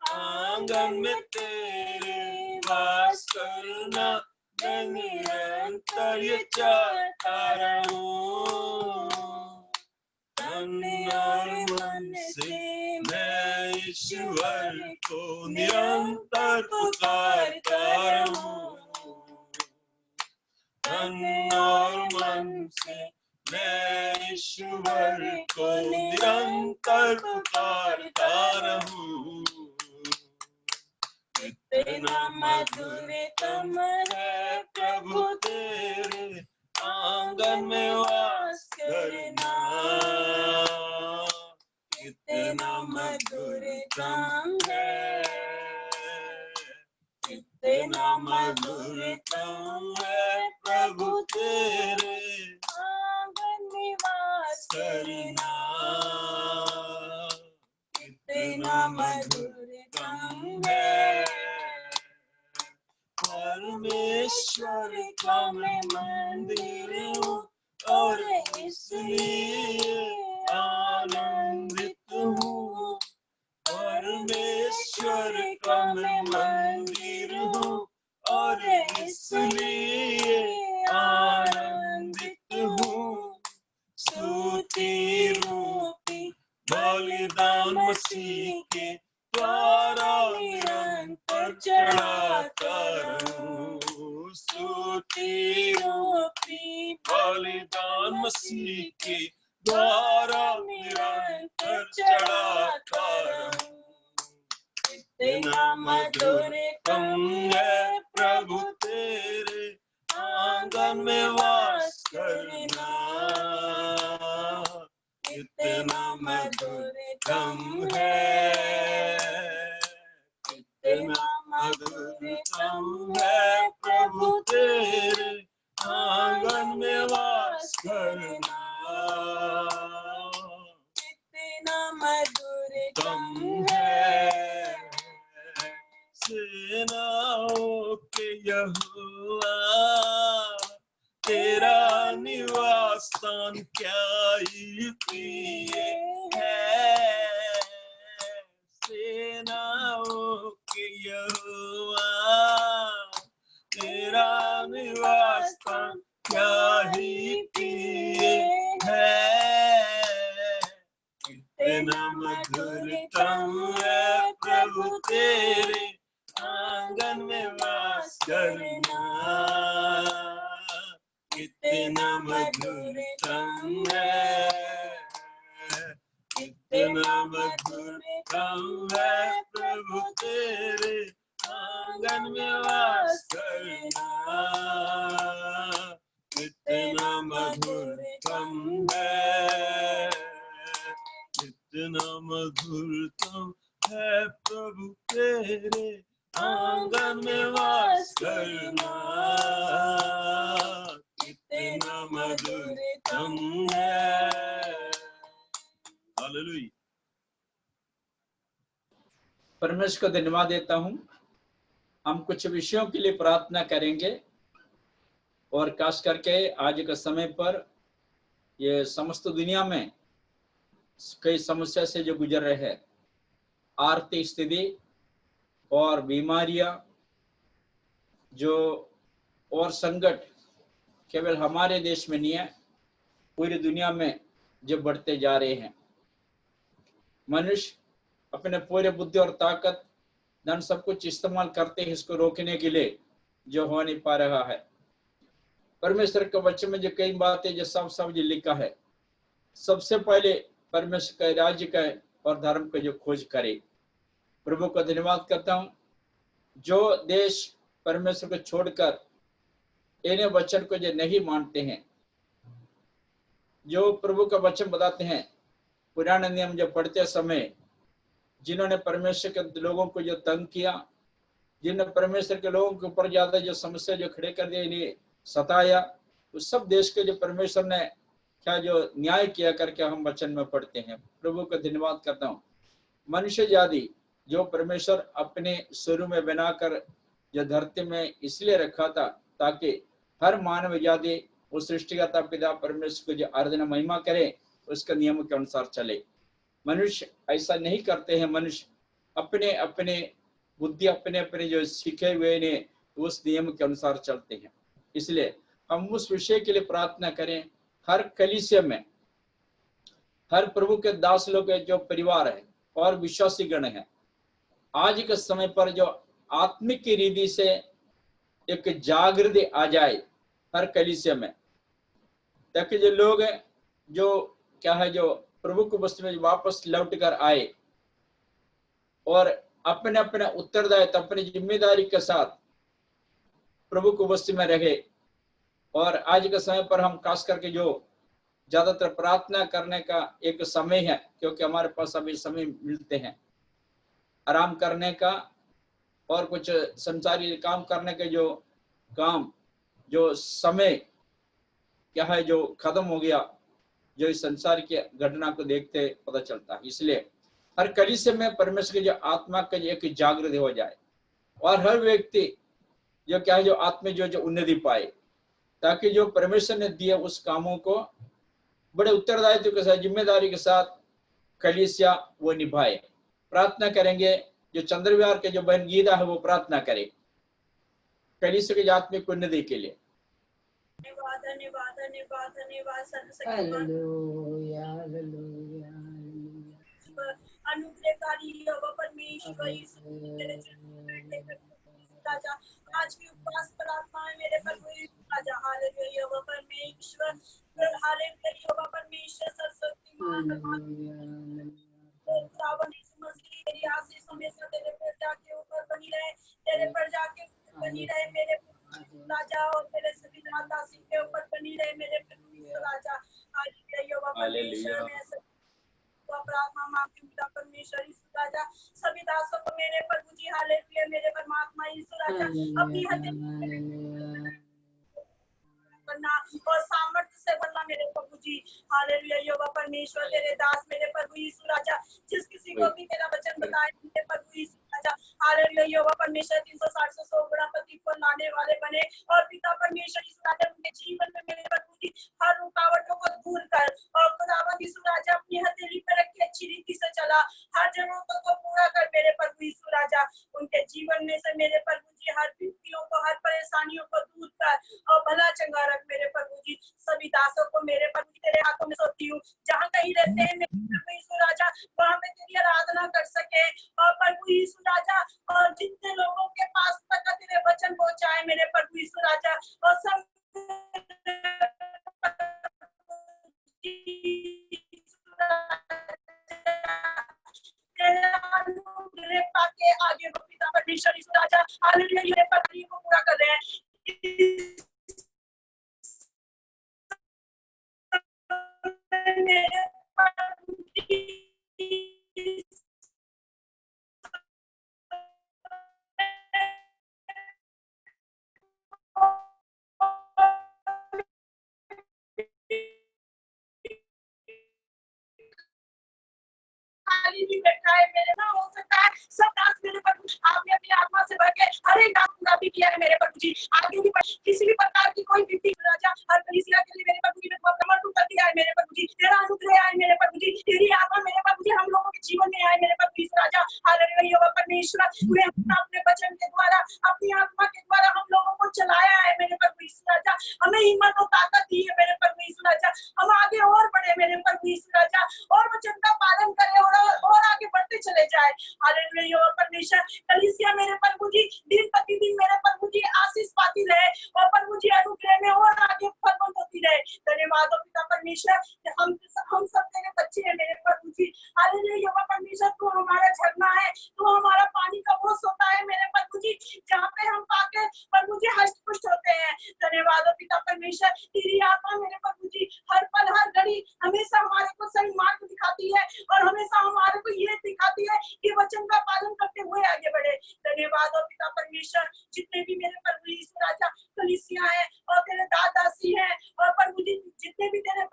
आंगन में तेरे वास करना, मैं निरंतर ये चाहता रहूं, तन और मन से मैं ईश्वर को निरंतर पुकारता रहूं, तन और मन से मैं ईश्वर को निरंतर पुकारता रहूं, कितना मधुरतम है प्रभु तेरे आंगन में वास करना, कितना मधुरतम है, कितना मधुरतम है प्रभु तेरे आंगन में वास करना, कितना मधुरतम है, परमेश्वर का मैं मंदिर हूँ और इसलिए आनंदित हूँ, परमेश्वर का मैं मंदिर हूँ और इसलिए आनंदित हूँ, स्तुति रूपी बलिदान मसीह के द्वारा निरंतर चढ़ाता रहूं, स्तुति रूपी बलिदान मसीह के द्वारा निरंतर चढ़ाता रहूं, कितना मधुरतम है प्रभु तेरे आंगन में वास करना, कितना मधुरतम है, कितना मधुरतम है प्रभु तेरे आंगन में वास करना, कितना मधुरतम है सेनाओं के यहोवा तेरा निवास स्थान क्या ही प्रिय है, सेनाओं के यहोवा तेरा निवास स्थान क्या ही प्रिय है, कितना मधुरतम है प्रभु तेरे आंगन में वास करना, कितना मधुरतम है, कितना मधुरतम है प्रभु तेरे आंगन में वास करना, कितना मधुरतम है, कितना मधुरतम है प्रभु तेरे आंगन में वास करना, कितना मधुरतम है, हालेलुया। परमेश्वर को धन्यवाद देता हूँ। हम कुछ विषयों के लिए प्रार्थना करेंगे और खास करके आज के समय पर ये समस्त दुनिया में कई समस्या से जो गुजर रहे हैं, आर्थिक स्थिति और बीमारियां जो और संकट केवल हमारे देश में नहीं है, पूरी दुनिया में जो बढ़ते जा रहे हैं। मनुष्य अपने पूरे बुद्धि और ताकत धन सब कुछ इस्तेमाल करते हैं इसको रोकने के लिए, जो हो नहीं पा रहा है। परमेश्वर के वचन में जो कई बातें जो साफ साफ लिखा है, सबसे पहले परमेश्वर के राज्य का और धर्म का जो खोज करे। प्रभु का धन्यवाद करता हूँ। जो देश परमेश्वर को छोड़कर इन्हें वचन को जो नहीं मानते हैं, जो प्रभु का वचन बताते हैं, पुराने नियम जो पढ़ते समय जिन्होंने परमेश्वर के लोगों को जो तंग किया, जिन परमेश्वर के लोगों के ऊपर ज्यादा जो समस्या जो खड़े कर दिए, इन्हें सताया, उस सब देश के जो परमेश्वर ने क्या जो न्याय किया करके हम वचन में पढ़ते हैं। प्रभु का धन्यवाद करता हूँ। मनुष्य जाति जो परमेश्वर अपने स्वरूप में बनाकर जो धरती में इसलिए रखा था ताकि हर मानव जाति उस सृष्टिकर्ता पिता परमेश्वर को जो आराधना महिमा करे, उसके नियम के अनुसार चले। मनुष्य ऐसा नहीं करते हैं। मनुष्य अपने अपने बुद्धि, अपने अपने जो सीखे हुए ने उस नियम के अनुसार चलते हैं। इसलिए हम उस विषय के लिए प्रार्थना करें। हर कलीसिया में हर प्रभु के दास लोग जो परिवार है और विश्वासी गण है, आज के समय पर जो आत्मिक की रीति से एक जागृति आ जाए हर कलीसिया में, ताकि जो लोग जो क्या है जो प्रभु को वस्तु में वापस लौट कर आए और अपने अपने उत्तरदायित्व, अपनी जिम्मेदारी के साथ प्रभु को वस्तु में रहे। और आज के समय पर हम खास करके जो ज्यादातर प्रार्थना करने का एक समय है, क्योंकि हमारे पास अभी समय मिलते हैं आराम करने का और कुछ संसारी काम करने के, जो काम जो समय क्या है जो खत्म हो गया, जो इस संसार की घटना को देखते पता चलता है। इसलिए हर कलीसिया में परमेश्वर की जो आत्मा का एक जागृति हो जाए और हर व्यक्ति जो क्या है जो आत्मा जो उन्नति पाए, ताकि जो परमेश्वर ने दिए उस कामों को बड़े उत्तरदायित्व के साथ, जिम्मेदारी के साथ कलीसिया वो निभाए। प्रार्थना करेंगे। जो चंद्रविहार के जो बहन गीता है वो प्रार्थना करे कलीसिया की आत्मिक उन्नति के लिए। धन्यवाद धन्यवाद धन्यवाद धन्यवाद हालेलुया हालेलुया हालेलुया अनुग्रहकारी यहोवा परमेश्वर यीशु तेरे चरणों राजा, आज की उपवास प्रार्थना है मेरे प्रभु यीशु राजा। हालेलुया यहोवा परमेश्वर, हालेलुया यहोवा परमेश्वर सरस्वती मां श्रावण यीशु मसीह, तेरी आशीष हमेशा तेरे प्रजा के ऊपर बनी रहे, तेरे प्रजा के ऊपर बनी रहे मेरे राजा, और तेरे सभी दासी के ऊपर बनी रहे मेरे प्रभु यीशु राजा। हालेलुया यहोवा परमेश्वर, मैं प्रार्थना मांगती हूँ पिता परमेश्वर यीशु राजा, सभी दासों को मेरे प्रभु जी, हालेलुया मेरे परमात्मा यीशु राजा, अपनी हथेली करना और सामर्थ्य से बनना मेरे प्रभु जी। हालेलुया यहोवा परमेश्वर, तेरे दास मेरे प्रभु यीशु राजा, जिस किसी को भी तेरा वचन बताए मेरे प्रभु यीशु राजा, हालेलुया यहोवा परमेश्वर 360 100 गुणा प्रतिफल लाने वाले बने, और पिता परमेश्वर यीशु राजा उनके जीवन में मेरे प्रभु जी हर रुकावटों को दूर कर, और खुदावंद यीशु राजा अपनी हथेली पर रख के अच्छी रीति से चला, हर जरूरतों को पूरा कर मेरे प्रभु यीशु राजा। उनके जीवन में से मेरे प्रभु जी हर विपत्तियों को, हर परेशानियों को दूर कर और भला चंगा रख मेरे प्रभु जी। सभी दासों को मेरे प्रभु जी तेरे हाथों में सौंपती हूँ, जहाँ कहीं रहते हैं मेरे प्रभु यीशु राजा, वहाँ पे तेरी आराधना कर सके, और प्रभु यीशु राजा और जितने लोगों के पास तक तेरे वचन पहुँचाए मेरे प्रभु यीशु राजा, और सब पाके आगे पिता परमेश्वर यीशु राजा, हालेलुया ये पत्री को पूरा कर रहे हैं मेरे प्रभु जी। खाली भी बैठा है मेरे ना हो सकता है सब दास मेरे प्रभु आपने अपनी आत्मा से भर के हर एक काम पूरा भी किया है मेरे प्रभु जी। आगे भी किसी भी प्रकार की कोई विपत्ति राजा हर कलीसिया के लिए मेरे प्रभु जी ने समर्पण कर दिया है मेरे प्रभु जी। तेरा अनुग्रह है मेरे प्रभु जी, तेरी आत्मा मेरे प्रभु जी हम लोगों के जीवन में आए मेरे प्रभु यीशु राजा। हालेलुया यहोवा परमेश्वर, तूने अपने वचन के द्वारा अपनी आत्मा के द्वारा हम लोगों को चलाया है मेरे प्रभु यीशु राजा, हमें हिम्मत और ताकत दी है मेरे प्रभु यीशु राजा, हम आगे और बढ़े मेरे प्रभु यीशु राजा, और वचन का पालन करें और आगे बढ़ते चले जाए। हालेलुया यहोवा परमेश्वर, कलीसिया मेरे प्रभु जी दिन प्रतिदिन मेरे प्रभु जी आशीष पाती रहे, और प्रभु जी अनुग्रह में और आगे फलवंत होती रहे। धन्यवाद हो पिता परमेश्वर, हम सब तेरे बच्चे हैं मेरे प्रभु जी। हालेलुया यहोवा परमेश्वर, तू हमारा झरना है, तू हमारा पानी का बोझ होता है मेरे प्रभु जी, जहाँ पे हम पाके प्रभु जी हष्ट पुष्ट होते हैं। धन्यवाद हो पिता परमेश्वर, तेरी आत्मा मेरे प्रभु जी हर पल हर घड़ी हमेशा हमारे को सही मार्ग दिखाती है, और हमेशा हमारे को ये दिखाती है कि वचन का पालन करते हुए आगे बढ़े। धन्यवाद हो पिता परमेश्वर,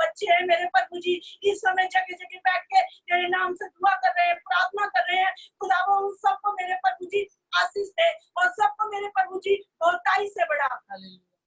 बच्चे हैं मेरे प्रभु जी, इस समय जगह जगह बैठ के तेरे नाम से दुआ कर रहे हैं, प्रार्थना कर रहे हैं। खुदा वो उन सबको मेरे प्रभु जी आशीष दे और सबको मेरे प्रभु जी बहुताई से बढ़ा।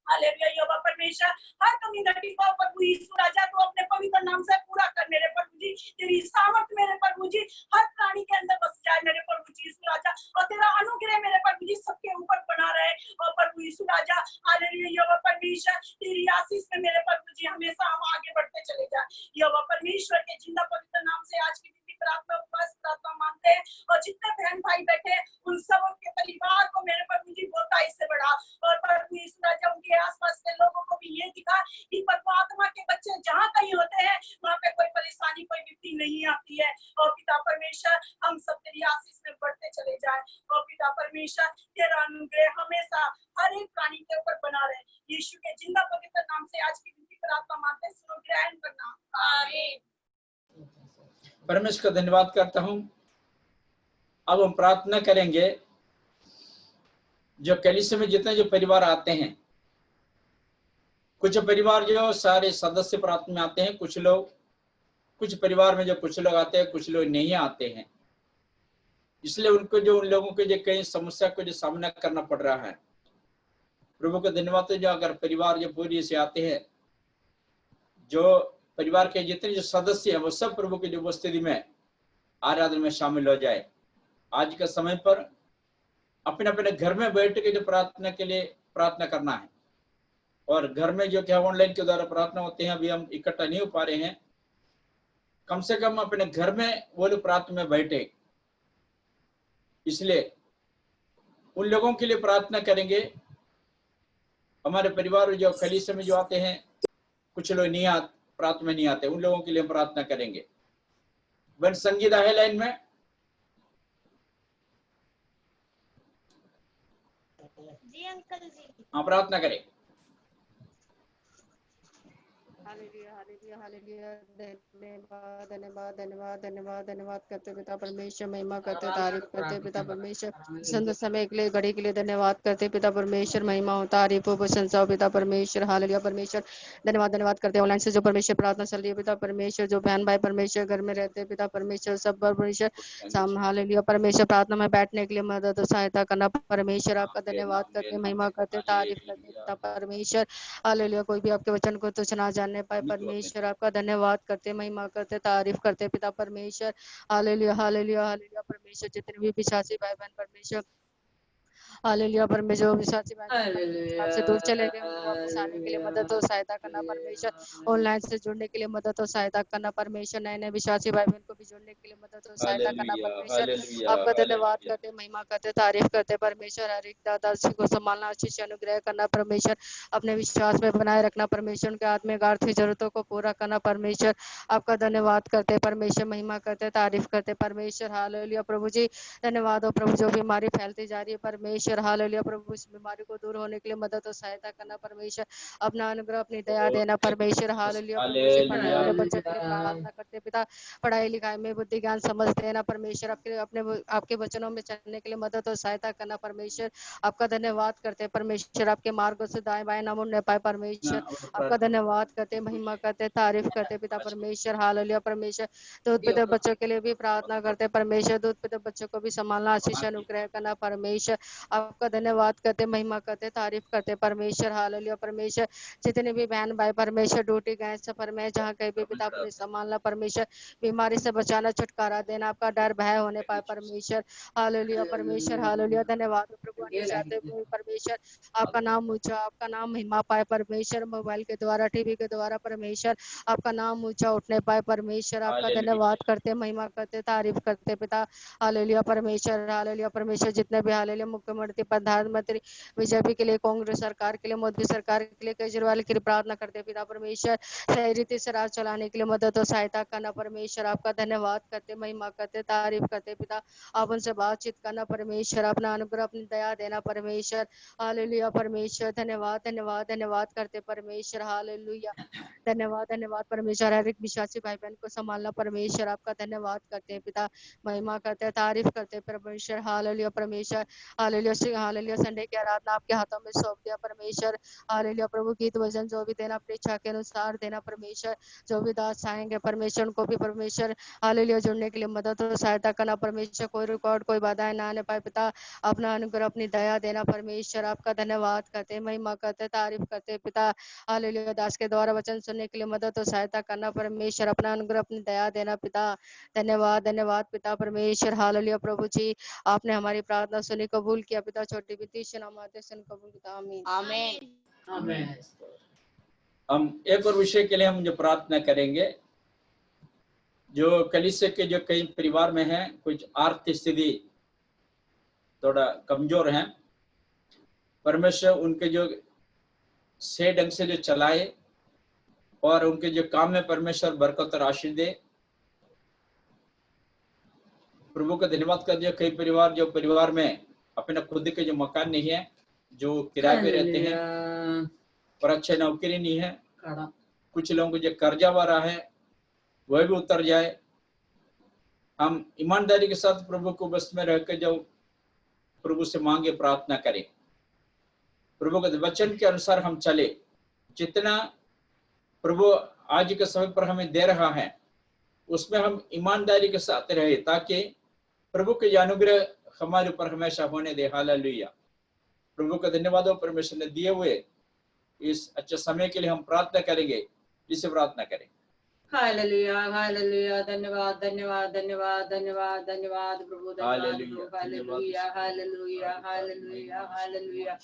हालेलुया यहोवा परमेश्वर, हर कम्युनिटी को प्रभु यीशु राजा तो अपने पवित्र नाम से पूरा कर मेरे प्रभु जी। तेरी सामर्थ मेरे प्रभु जी हर प्राणी के अंदर बस जाए मेरे प्रभु जी यीशु राजा, और तेरा अनुग्रह मेरे प्रभु जी सबके ऊपर बना रहे और प्रभु यीशु राजा। हालेलुया यहोवा परमेश्वर, तेरी आशीष में मेरे प्रभु जी हमेशा हम आगे बढ़ते चले जाए। यहोवा परमेश्वर के जिंदा पवित्र नाम से आज की प्रार्थना उपवास प्रार्थना मानते हैं, और जितने बहन भाई बैठे हैं उन सब के परिवार को मेरे प्रभु जी बहुताई से बढ़ा, और प्रभु यीशु राजा उनके आसपास के लोगों को भी ये दिखा कि परमात्मा के बच्चे जहाँ कहीं होते हैं वहाँ पे कोई परेशानी कोई विपत्ति नहीं आती है। और पिता परमेश्वर हम सब तेरी आशीष में बढ़ते चले जाए, और पिता परमेश्वर तेरा अनुग्रह हमेशा हर एक प्राणी के ऊपर बना रहे। यीशु के जिंदा पवित्र नाम से आज की प्रार्थना मानते हैं, सुनो ग्रहण करना, आमीन। परमेश्वर का धन्यवाद करता हूं। अब हम प्रार्थना करेंगे, जो कलीसिया में जितने जो परिवार आते हैं, कुछ परिवार जो सारे सदस्य प्रार्थना में आते हैं, कुछ परिवार में जो कुछ लोग आते हैं, कुछ लोग नहीं आते हैं, इसलिए उनको जो उन लोगों के जो कई समस्या को जो सामना करना पड़ रहा है, प्रभु का धन्यवाद। जो अगर परिवार जो पूरी से आते हैं, जो परिवार के जितने जो सदस्य हैं वो सब प्रभु की जो उपस्थिति में आराधना में शामिल हो जाए। आज के समय पर अपने अपने घर में बैठ के जो प्रार्थना के लिए प्रार्थना करना है, और घर में जो क्या ऑनलाइन के द्वारा प्रार्थना होते हैं, अभी हम इकट्ठा नहीं हो पा रहे हैं, कम से कम अपने घर में वो लोग प्रार्थना में बैठे। इसलिए उन लोगों के लिए प्रार्थना करेंगे। हमारे परिवार जो कलीसिया में जो आते हैं, कुछ लोग नहीं आते, प्रार्थना में नहीं आते, उन लोगों के लिए प्रार्थना करेंगे। बन संगीता है लाइन में, जी अंकल जी। हाँ प्रार्थना करें। हालेलुया हालेलुया हालेलुया, धन्यवाद धन्यवाद धन्यवाद धन्यवाद धन्यवाद करते पिता परमेश्वर, महिमा करते तारीफ करते पिता परमेश्वर, संत समय के लिए घड़ी के लिए धन्यवाद करते पिता परमेश्वर, महिमा हो तारीफ हो प्रशंसा हो पिता परमेश्वर। हालेलुया परमेश्वर, धन्यवाद धन्यवाद करते ऑनलाइन से जो परमेश्वर प्रार्थना चल रही है पिता परमेश्वर, जो बहन भाई परमेश्वर घर में रहते पिता परमेश्वर, सब परमेश्वर साम हालेलुया परमेश्वर प्रार्थना में बैठने के लिए मदद और सहायता करना परमेश्वर, आपका धन्यवाद करते महिमा करते तारीफ करते पिता परमेश्वर। हालेलुया, कोई भी आपके वचन को तुच्छ ना जानने पाए परमेश्वर, आपका धन्यवाद करते महिमा करते तारीफ करते पिता परमेश्वर। हालेलुया हालेलुया हालेलुया परमेश्वर, जितने भी पिशाची भाई बहन परमेश्वर, हालेलुया परमेश्वर, विश्वासी भाई आपसे दूर चले गए उनको वापस आने के लिए मदद और सहायता करना परमेश्वर, ऑनलाइन से जुड़ने के लिए मदद और सहायता करना परमेश्वर, नए नए विश्वासी भाई बहन को भी जुड़ने के लिए मदद और सहायता करना परमेश्वर, आपका धन्यवाद करते महिमा करते तारीफ करते परमेश्वर। हर एक दादाजी को संभालना, आशीष अनुग्रह करना परमेश्वर, अपने विश्वास में बनाए रखना परमेश्वर, उनके आत्मिक आर्थिक जरूरतों को पूरा करना परमेश्वर, आपका धन्यवाद करते परमेश्वर, महिमा करते तारीफ करते परमेश्वर। हालेलुया प्रभु जी, धन्यवाद हो प्रभु, जो बीमारी फैलती जा रही है परमेश्वर, हालेलुया प्रभु, इस बीमारी को दूर होने के लिए मदद और सहायता करना परमेश्वर, अपना अनुग्रह अपनी दया देना परमेश्वर। हालेलुया प्रभु जी, पढ़ने वाले बच्चों के लिए प्रार्थना करते पिता, पढ़ाई लिखाई में बुद्धि ज्ञान समझ देना परमेश्वर, आपके वचनों में चलने के लिए मदद और सहायता करना परमेश्वर, आपका धन्यवाद करते परमेश्वर, आपके मार्गों से दाएं बाएं ना मुड़ने पाए परमेश्वर, आपका धन्यवाद करते महिमा करते तारीफ करते पिता परमेश्वर। हालेलुया परमेश्वर, दूध पीते बच्चों के लिए भी प्रार्थना करते परमेश्वर, दूध पीते बच्चों को भी संभालना, आशीष अनुग्रह करना परमेश्वर, आपका धन्यवाद करते महिमा करते तारीफ करते परमेश्वर। हालेलुया परमेश्वर, जितने भी बहन भाई परमेश्वर ड्यूटी गए सफर में, जहाँ कहीं भी पिता अपने संभालना परमेश्वर, बीमारी से बचाना, छुटकारा देना, आपका डर भय होने पाए परमेश्वर। हालेलुया परमेश्वर, हालेलुया, धन्यवाद प्रभु, आने जाते हुए परमेश्वर आपका नाम ऊंचा, आपका नाम महिमा पाए परमेश्वर, मोबाइल के द्वारा टीवी के द्वारा परमेश्वर आपका नाम ऊंचा उठने पाए परमेश्वर, आपका धन्यवाद करते महिमा करते तारीफ करते पिता। हालेलुया परमेश्वर, हालेलुया परमेश्वर, जितने भी हालेलुया मुख्यमंत्री प्रधानमंत्री बीजेपी के लिए, कांग्रेस सरकार के लिए, मोदी सरकार के लिए, केजरीवाल के लिए प्रार्थना करते पिता परमेश्वर, सही रीति से राज चलाने के लिए मदद और सहायता करना परमेश्वर, आपका धन्यवाद करते महिमा करते तारीफ करते पिता, आप उनसे बातचीत करना परमेश्वर, अपना अनुग्रह अपनी दया देना परमेश्वर। हालेलुया परमेश्वर, धन्यवाद धन्यवाद धन्यवाद करते परमेश्वर। हालेलुया, धन्यवाद धन्यवाद परमेश्वर, हर एक विश्वासी भाई बहन को संभालना परमेश्वर, आपका धन्यवाद करते हैं पिता, महिमा करते तारीफ करते परमेश्वर। हालेलुया परमेश्वर, हालेलुया, हालेलुया संडे की आराधना आपके हाथों में सौंप दिया परमेश्वर। हालेलुया प्रभु गीत वचन जो भी देना अपनी इच्छा के अनुसार देना परमेश्वर। जो भी दास चाहेंगे परमेश्वर उनको भी परमेश्वर हालेलुया जुड़ने के लिए मदद और सहायता करना परमेश्वर। कोई रिकॉर्ड कोई बाधाएं ना आने पाए पिता, अपना अनुग्रह अपनी दया देना परमेश्वर। आपका धन्यवाद करते महिमा करते तारीफ करते पिता। हालेलुया दास के द्वारा वचन सुनने के लिए मदद और सहायता करना परमेश्वर। अपना अनुग्रह अपनी दया देना पिता। धन्यवाद धन्यवाद पिता परमेश्वर। हालेलुया प्रभु जी आपने हमारी प्रार्थना सुनी कबूल किया पिता। छोटी बिती नाम आते सुन कबूल किया। आमीन आमीन आमीन। हम एक और विषय के लिए हम जो प्रार्थना करेंगे, जो कलीसिया के जो कई परिवार में हैं, कुछ आर्थिक स्थिति थोड़ा कमजोर हैं, परमेश्वर उनके जो सही ढंग से जो चलाए और उनके जो काम में परमेश्वर बरकत और आशीष दे। प्रभु का धन्यवाद कर दिया। कई परिवार जो परिवार में अपने खुद के जो मकान नहीं है, जो किराए पे रहते हैं और अच्छे नौकरी नहीं है, कुछ लोगों को जो कर्जा वाला है वह भी उतर जाए। हम ईमानदारी के साथ प्रभु को बस में रहकर जो प्रभु से मांगे प्रार्थना करें, प्रभु के वचन के अनुसार हम चले। जितना प्रभु आज के समय पर हमें दे रहा है उसमें हम ईमानदारी के साथ रहे, ताकि प्रभु के अनुग्रह हमारे ऊपर हमेशा होने दे। हालेलुया। प्रभु का धन्यवाद हो परमेश्वर ने दिए हुए इस अच्छे समय के लिए हम प्रार्थना करेंगे। इसे प्रार्थना करें। हालेलुया हालेलुया धन्यवाद धन्यवाद धन्यवाद धन्यवाद धन्यवाद प्रभु धन्यवाद प्रभु हालेलुया हालेलुया हालेलुया हालेलुया।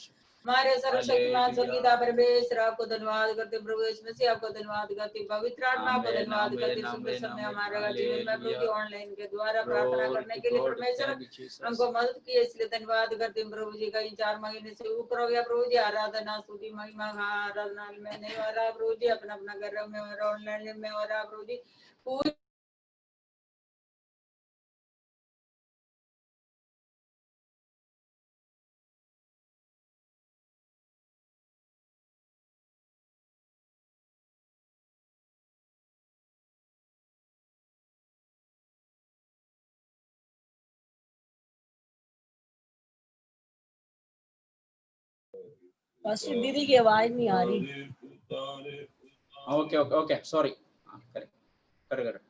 हमारे सर्वशक्तिमान स्वर्गीय परमेश्वर आपको धन्यवाद करते प्रभु यीशु मसीह आपको धन्यवाद करते पवित्र आत्मा आपको धन्यवाद करते सुबह समय हमारे जीवन में प्रभु ऑनलाइन के द्वारा प्रार्थना करने के लिए परमेश्वर हमको मदद की, इसलिए धन्यवाद करते प्रभु जी। कई 4 महीने से ऊपर हो गया प्रभु जी, आराधना स्तुति महिमा आराधना में नहीं हो रहा प्रभु जी, अपना अपना घर में हो रहा, ऑनलाइन में हो रहा प्रभु जी। पूरी पास्टर दीदी की आवाज नहीं आ रही। Okay okay okay sorry. कर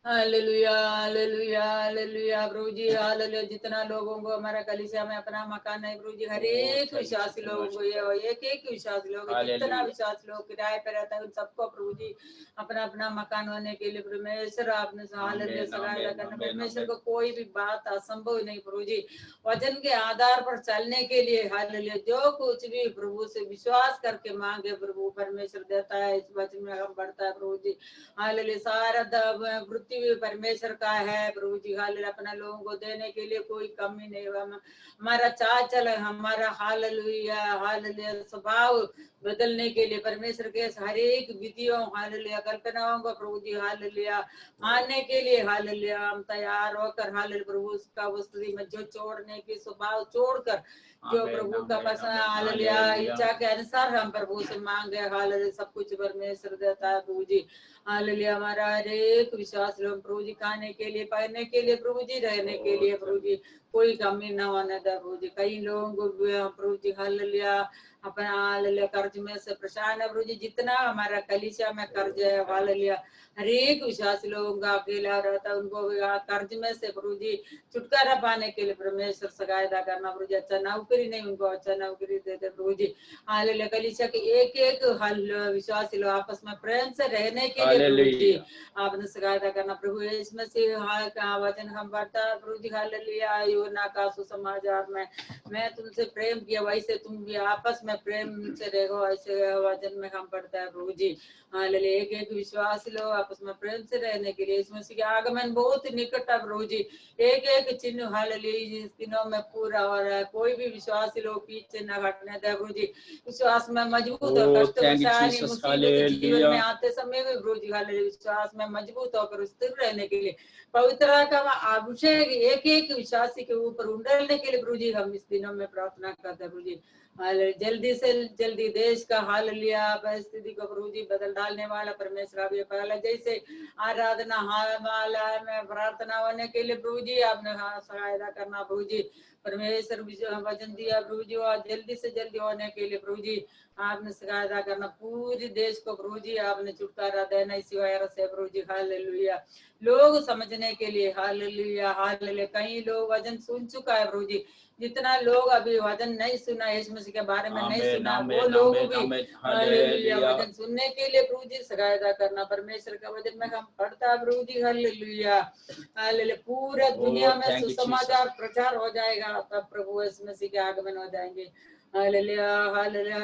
हालेलुया हालेलुया हालेलुया प्रभु जी हालेलुया। जितना लोगों को हमारा कलीसिया में अपना मकान है प्रभु जी, हर एक विश्वासी लोगों को ये एक विश्वासी लोग, जितना विश्वासी लोग किराए पे रहता है उन सबको प्रभु जी अपना अपना मकान होने के लिए परमेश्वर आपने हालेलुया सहायता करना। परमेश्वर को कोई भी बात असंभव नहीं प्रभु जी। वचन के आधार पर चलने के लिए हालेलुया जो कुछ भी प्रभु से विश्वास करके मांगे प्रभु परमेश्वर देता है। इस वचन में हम बढ़ता है प्रभु जी हालेलुया। सारा वृत्ति भी परमेश्वर का है प्रभु जी हालेलुया। अपना लोगों को देने के लिए कोई कमी नहीं हुआ। हमारा चाल हमारा हालेलुया हालेलुया स्वभाव बदलने के लिए परमेश्वर के हर एक विधियों हालेलुया कल्पनाओं को प्रभु जी हालेलुया मानने के लिए हालेलुया हम तैयार होकर हालेलुया प्रभु उसका वस्तु में जो छोड़ने की स्वभाव छोड़कर जो प्रभु का पसंद हालेलुया इच्छा के अनुसार हम प्रभु से मांगे हालेलुया सब कुछ परमेश्वर देता है प्रभु जी हालेलुया। हमारा हर एक विश्वास लोग प्रभु जी खाने के लिए पहनने के लिए प्रभु जी रहने के लिए प्रभु जी कोई कमी न होने दे प्रभु जी। कई लोगों को प्रभु जी हालेलुया अपना हालेलुया कर्ज में से परेशान है प्रभु जी। जितना हमारा कलीसिया में कर्ज है हालेलुया हर एक विश्वासी लोगों का अकेला रहता है उनको कर्ज में से प्रभु जी छुटकारा पाने के लिए परमेश्वर सहायता करना प्रभु जी। अच्छा नौकरी नहीं उनको अच्छा नौकरी दे दे प्रभु जी हालेलुया। कलीसिया के एक विश्वासी लोग आपस में प्रेम से रहने के लिए प्रभु जी आपने सहायता करना प्रभु। इसमें से वचन हम बढ़ता प्रभु जी हालेलुया। यूहन्ना का सुसमाचार में मैं तुमसे प्रेम किया वैसे तुम भी आपस में प्रेम से रहो, ऐसे वचन में हम पढ़ता है प्रभु जी हालेलुया। एक विश्वासी लोग आपस में प्रेम से रहने के लिए इसमें से आगमन बहुत निकट है प्रभु जी। एक चिन्ह हालेलुया इस दिनों में पूरा हो रहा है। कोई भी विश्वासी लोग पीछे न हटने दे प्रभु जी। विश्वास में मजबूत हो कष्ट परेशानी मुसीबत जीवन में आते समय भी प्रभु जी हालेलुया विश्वास में मजबूत होकर स्थिर रहने के लिए पवित्रता का अभिषेक एक विश्वासी के ऊपर उंडलने के लिए प्रभु जी हम इस दिनों में प्रार्थना करते हैं प्रभु जी जल्दी से जल्दी देश का हाल लिया परिस्थिति को प्रभु जी बदल डालने वाला परमेश्वर आप ये पहला जैसे आराधना वाला में प्रार्थना होने के लिए प्रभु जी आपने सहायता करना प्रभु जी परमेश्वर वचन दिया प्रभु जी और जल्दी से जल्दी होने के लिए प्रभु जी आपने सहायता करना पूरे देश को प्रभु जी आपने छुटकारा देना इसी वायरस से प्रभु जी हालेलुया लोग समझने के लिए हालेलुया हालेलुया कई लोग वचन सुन चुका है प्रभु जी जितना लोग अभी वचन नहीं सुना यीशु मसीह के बारे में नहीं सुना वो लोग भी हालेलुया वचन सुनने के लिए प्रभु जी सहायता करना परमेश्वर का वचन में हम पढ़ता प्रभु जी हालेलुया हालेलुया पूरे दुनिया में सुसमाचार प्रचार हो जाएगा तब प्रभु यीशु मसीह के आगमन हो जाएंगे हालेलुया हालेलुया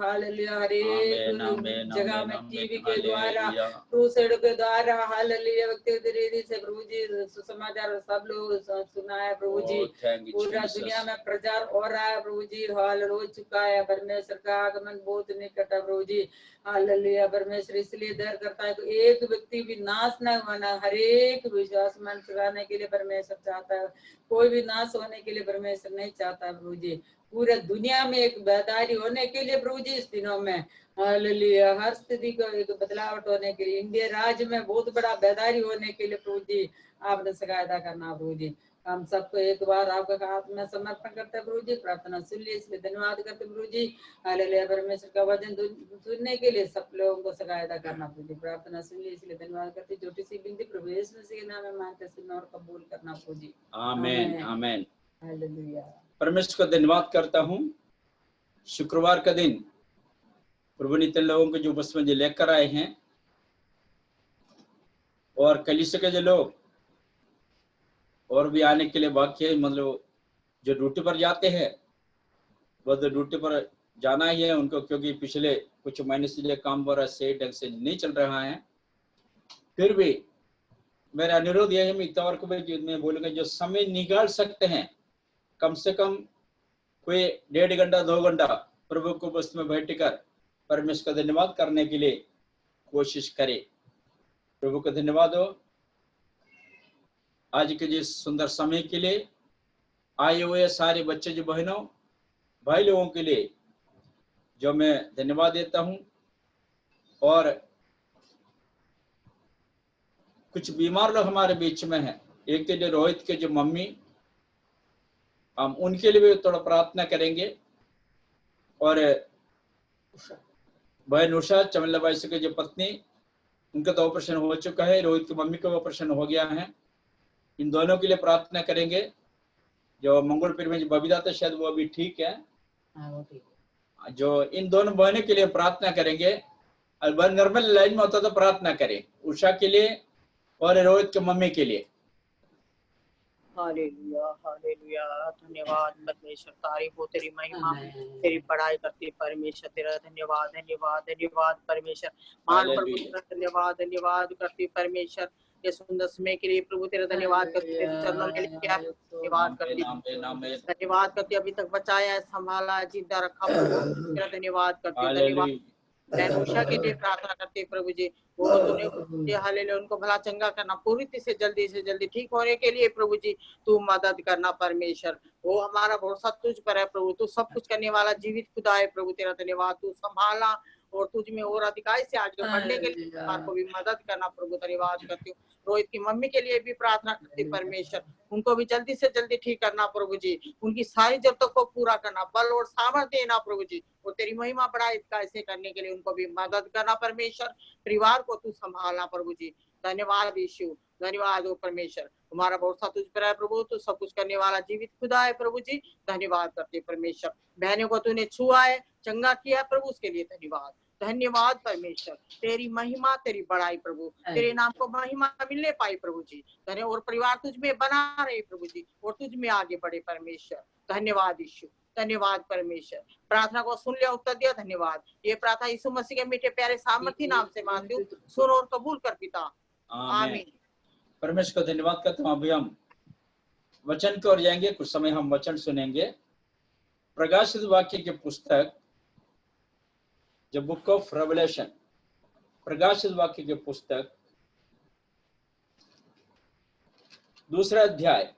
हालेलुया हर एक जगह में टीवी के द्वारा क्रूसेड के द्वारा हालेलुया व्यक्तिगत से प्रभु जी सुसमाचार सब लोग सुना है प्रभु जी पूरा दुनिया में प्रचार हो रहा है प्रभु जी हाल हो चुका है परमेश्वर का आगमन बहुत निकट है प्रभु जी हालेलुया परमेश्वर इसलिए देर करता है तो एक व्यक्ति भी नाश न होना हर एक विश्वास मन चुराने के लिए परमेश्वर चाहता है कोई भी नाश होने के लिए परमेश्वर नहीं चाहता प्रभु जी पूरे दुनिया में एक बेदारी होने के लिए प्रभु जी इस दिनों में हालेलुया हर स्थिति को एक बदलावट होने के लिए इंडिया राज्य में बहुत बड़ा बेदारी होने के लिए प्रभु जी आपने सहायता करना प्रभु जी हम सबको एक बार आपके हाथ में समर्पण करते प्रभु जी प्रार्थना सुन ली इसलिए धन्यवाद करते प्रभु जी हालेलुया परमेश्वर का वचन सुनने के लिए सब लोगों को सहायता करना प्रभु जी प्रार्थना सुन ली इसलिए धन्यवाद करते छोटी सी बिनती प्रभु यीशु मसीह के नाम में मानते सुनना और कबूल करना प्रभु जी आमीन आमीन हालेलुया परमेश्वर का धन्यवाद करता हूँ शुक्रवार का दिन प्रभु ने लोगों को जो बस में लेकर आए हैं और कलीसिया के जो लोग और भी आने के लिए बाकी है मतलब जो ड्यूटी पर जाते हैं वो तो ड्यूटी पर जाना ही है उनको क्योंकि पिछले कुछ महीने से काम बड़ा सही ढंग से नहीं चल रहा है फिर भी मेरा अनुरोध यह है मैं इतवार को मैं बोलूंगा जो समय निकाल सकते हैं कम से कम कोई 1.5 घंटा 2 घंटा प्रभु को बस में बैठकर परमेश्वर का धन्यवाद करने के लिए कोशिश करें प्रभु का धन्यवाद हो आज के जिस सुंदर समय के लिए आए हुए सारे बच्चे जो बहनों भाई लोगों के लिए जो मैं धन्यवाद देता हूं और कुछ बीमार लोग हमारे बीच में हैं एक तो जो रोहित के जो मम्मी हम उनके लिए भी थोड़ा प्रार्थना करेंगे और बहन उषा चमला बाई के जो पत्नी उनका तो ऑपरेशन हो चुका है रोहित की मम्मी का ऑपरेशन हो गया है इन दोनों के लिए प्रार्थना करेंगे जो मंगलपुर में जो बबीता था शायद वो अभी ठीक है जो इन दोनों बहनों के लिए प्रार्थना करेंगे और वह नॉर्मल लाइन में होता तो प्रार्थना करें उषा के लिए और रोहित के मम्मी के लिए हालेलुया हालेलुया धन्यवाद परमेश्वर तारीफ हो तेरी महिमा तेरी बड़ाई करती परमेश्वर तेरा धन्यवाद धन्यवाद धन्यवाद परमेश्वर महान प्रभु तेरा धन्यवाद धन्यवाद करती परमेश्वर ये सुंदर समय के लिए प्रभु तेरा धन्यवाद करती तेरे चरणों के लिए क्या धन्यवाद करती अभी तक बचाया है संभाला है जिंदा रखा प्रभु तेरा धन्यवाद करती धन्यवाद उषा के लिए प्रार्थना करते प्रभु जी वो तूने हालेलुया उनको भला चंगा करना पूरी से जल्दी ठीक होने के लिए प्रभु जी तू मदद करना परमेश्वर वो हमारा भरोसा तुझ पर है प्रभु तू सब कुछ करने वाला जीवित खुदा है प्रभु तेरा धन्यवाद तू संभालना और तुझ में और अधिकारी से आगे बढ़ने के लिए को भी मदद करना प्रभु धन्यवाद करती हूँ रोहित की मम्मी के लिए भी प्रार्थना करती परमेश्वर उनको भी जल्दी से जल्दी ठीक करना प्रभु जी उनकी सारी जरूरतों को पूरा करना बल और सामर्थ्य देना प्रभु जी और तेरी महिमा बढ़ाई कैसे करने के लिए उनको भी मदद करना परमेश्वर परिवार को तू संभालना प्रभु जी धन्यवाद यीशु धन्यवाद हो परमेश्वर तुम्हारा भरोसा तुझ पर है प्रभु तू सब कुछ करने वाला जीवित खुदा है प्रभु जी धन्यवाद करते परमेश्वर बहनों को तूने छुआ है चंगा किया प्रभु उसके लिए धन्यवाद धन्यवाद परमेश्वर तेरी महिमा तेरी बड़ाई प्रभु तेरे नाम को महिमा मिलने पाई प्रभु जी धन्य और परिवार तुझ में बना रहे प्रभु जी और तुझ में आगे बढ़े परमेश्वर धन्यवाद यीशु धन्यवाद परमेश्वर प्रार्थना को सुन लिया उत्तर दिया धन्यवाद ये प्रार्थना यीशु मसीह के मीठे प्यारे सामर्थी नाम से मांगती हूँ सुन और कबूल कर पिता आमीन परमेश्वर को धन्यवाद करता हूँ अभी हम वचन की ओर जाएंगे कुछ समय हम वचन सुनेंगे प्रकाशित वाक्य के पुस्तक The book of Revelation, प्रकाशित वाक्य के पुस्तक 2 अध्याय 1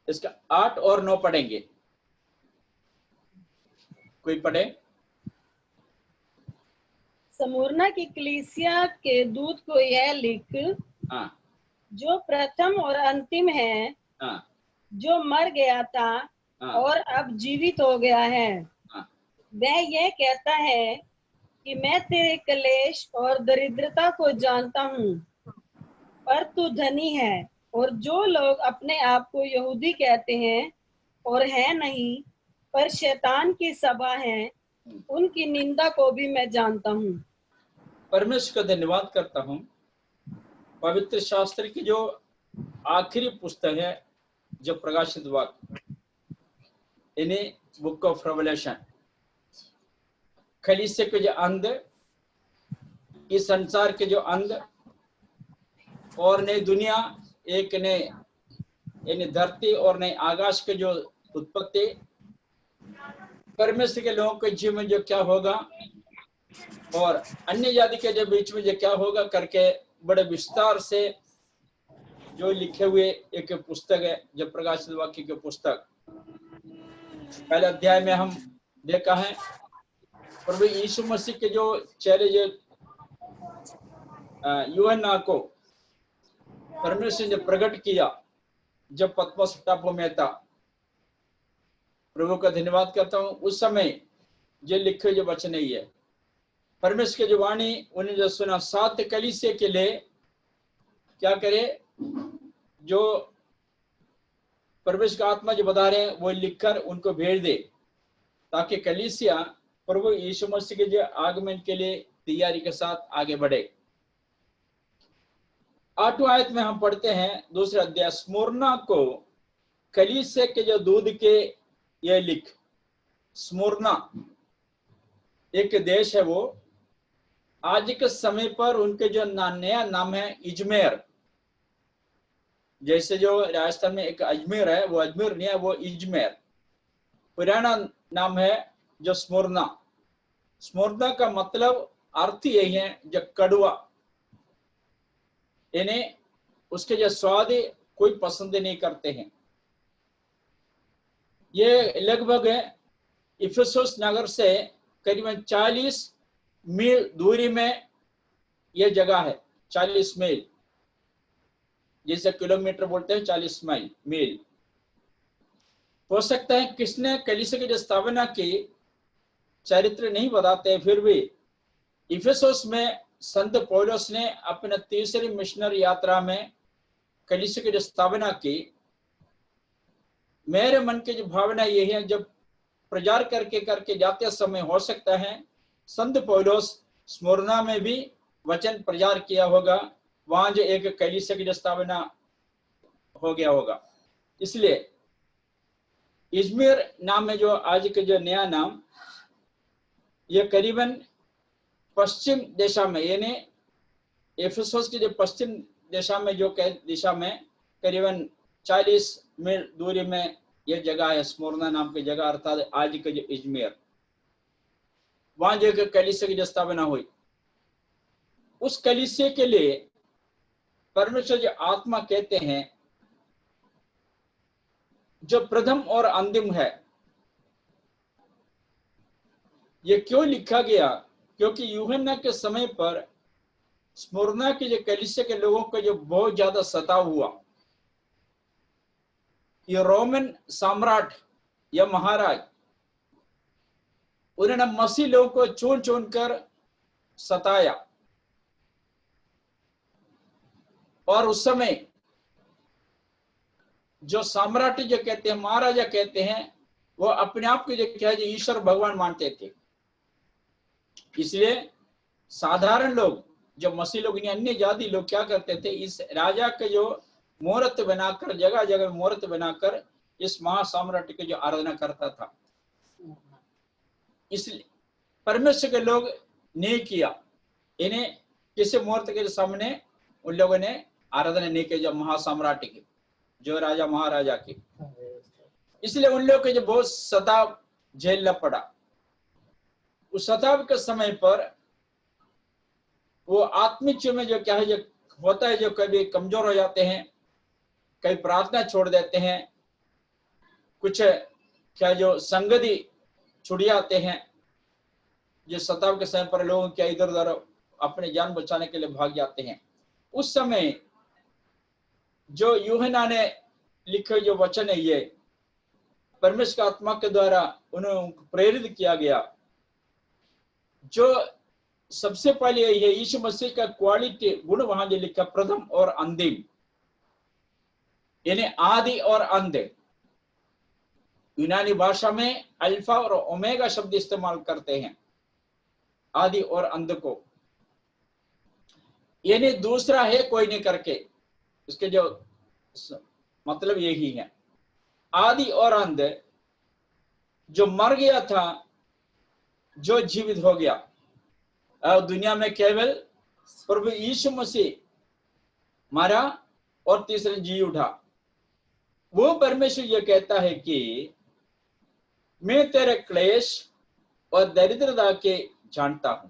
इसका 8 और 9 पढ़ेंगे। कोई पढ़े? स्मुरना की कलीसिया के दूत को यह लिख, हाँ जो प्रथम और अंतिम है, हाँ जो मर गया था हाँ और अब जीवित हो गया है, हाँ वह यह कहता है कि मैं तेरे कलेश और दरिद्रता को जानता हूँ, पर तू धनी है, और जो लोग अपने आप को यहूदी कहते हैं और है नहीं, पर शैतान की सभा है, उनकी निंदा को भी मैं जानता हूँ। परमेश्वर का धन्यवाद करता हूँ। पवित्र शास्त्र की जो आखिरी पुस्तक है, जो प्रकाशित वाक्य, इन्हें बुक ऑफ रेवलेशन, कलीसिया के जो अंध, इस संसार के जो अंध और नई दुनिया, एक नए यानी धरती और नए आकाश के जो उत्पत्ति, परमेश्वर के लोगों के जीवन में जो क्या होगा और अन्य जाति के जो बीच में जो क्या होगा करके बड़े विस्तार से जो लिखे हुए एक पुस्तक है, जो प्रकाशित वाक्य की पुस्तक। पहले अध्याय में हम देखा है प्रभु यीशु मसीह के जो चेहरे जो यूहन्ना को परमेश्वर ने प्रकट किया जब पतमस टापू में था। प्रभु का धन्यवाद करता हूँ। उस समय जो लिखे जो वचन ही है, परमेश्वर की जो वाणी उन्हें जो सुना, 7 कलीसिया के लिए क्या करे, जो परमेश्वर का आत्मा जो बता रहे हैं वो लिखकर उनको भेज दे, ताकि कलीसिया प्रभु यीशु मसीह के जो आगमन के लिए तैयारी के साथ आगे बढ़े। 8वां आयत में हम पढ़ते हैं, दूसरा अध्याय, स्मुरना को कलीसिया के जो दूध के ये लिख। स्मुरना एक देश है, वो आज के समय पर उनके जो नया नाम है इजमेर। जैसे जो राजस्थान में एक अजमेर है, वो अजमेर नहीं है, वो इजमेर। पुराना नाम है जो स्मुरना। स्मुरना का मतलब अर्थ यही है जो कड़वा, इन्हें उसके जो स्वाद कोई पसंद नहीं करते हैं। ये लगभग इफिसुस नगर से करीबन 40 मील दूरी में यह जगह है। 40 मील, जैसे किलोमीटर बोलते हैं, 40 मील। हो सकता है किसने कलीसिया की जो स्थापना की चरित्र नहीं बताते, फिर भी इफिसुस में संत पौलुस ने अपने तीसरी मिशनरी यात्रा में कलीसिया की जो स्थापना की। मेरे मन की जो भावना यही है, जब प्रचार करके जाते समय हो सकता है संत पौलुस स्मुरना में भी वचन प्रचार किया होगा, वहां जो एक कलीसिया की जो स्थापना हो गया होगा। इसलिए इजमेर नाम है जो आज के जो नया नाम, ये करीबन पश्चिम दिशा में, यानी एफिसुस की जो पश्चिम दिशा में जो दिशा में करीबन 40 मील दूरी में यह जगह है, स्मुरना नाम की जगह, अर्थात आज के जो इजमेर। वहां जो कलीसिया की जो स्थापना हुई, उस कलीसिया के लिए परमेश्वर जो आत्मा कहते हैं जो प्रथम और अंतिम है। ये क्यों लिखा गया? क्योंकि यूहन्ना के समय पर स्मुरना के जो कलीसिया के लोगों को जो बहुत ज्यादा सताव हुआ। ये रोमन सम्राट या महाराज, उन्होंने मसीह लोगों को चुन चुन कर सताया, और उस समय जो सम्राट जो कहते हैं, महाराजा कहते हैं, वो अपने आप को जो क्या है ईश्वर भगवान मानते थे। इसलिए साधारण लोग, जो मसीह लोग नहीं, अन्य जाति लोग क्या करते थे, इस राजा के जो मूर्त बनाकर, जगह जगह मूर्त बनाकर इस महासाम्राट की जो आराधना करता था। इसलिए परमेश्वर के लोग नहीं किया, इन्हें किसी मूर्त के सामने उन लोगों ने आराधना नहीं की, जो महासाम्राट की, जो राजा महाराजा की। इसलिए उन लोगों को जो बहुत सताव झेलना पड़ा। उस सताव के समय पर वो आत्मिक में जो क्या है जो होता है, जो कभी कमजोर हो जाते हैं, कभी प्रार्थना छोड़ देते हैं, कुछ क्या जो संगति छुड़ जाते हैं, जो सताव के समय पर लोग क्या इधर उधर अपने जान बचाने के लिए भाग जाते हैं। उस समय जो यूहन्ना ने लिखे जो वचन है, ये परमेश्वर की आत्मा के द्वारा उन्हें प्रेरित किया गया। जो सबसे पहले यही है, यीशु मसीह का क्वालिटी गुण वहां जो लिखा, प्रथम और अंतिम, यानी आदि और अंत। यूनानी भाषा में अल्फा और ओमेगा शब्द इस्तेमाल करते हैं आदि और अंत को, यानी दूसरा है कोई नहीं करके। इसके जो मतलब यही है, आदि और अंत, जो मर गया था, जो जीवित हो गया। और दुनिया में केवल प्रभु यीशु मसीह मरा और तीसरे जी उठा। वो परमेश्वर ये कहता है कि मैं तेरे क्लेश और दरिद्रता के जानता हूं।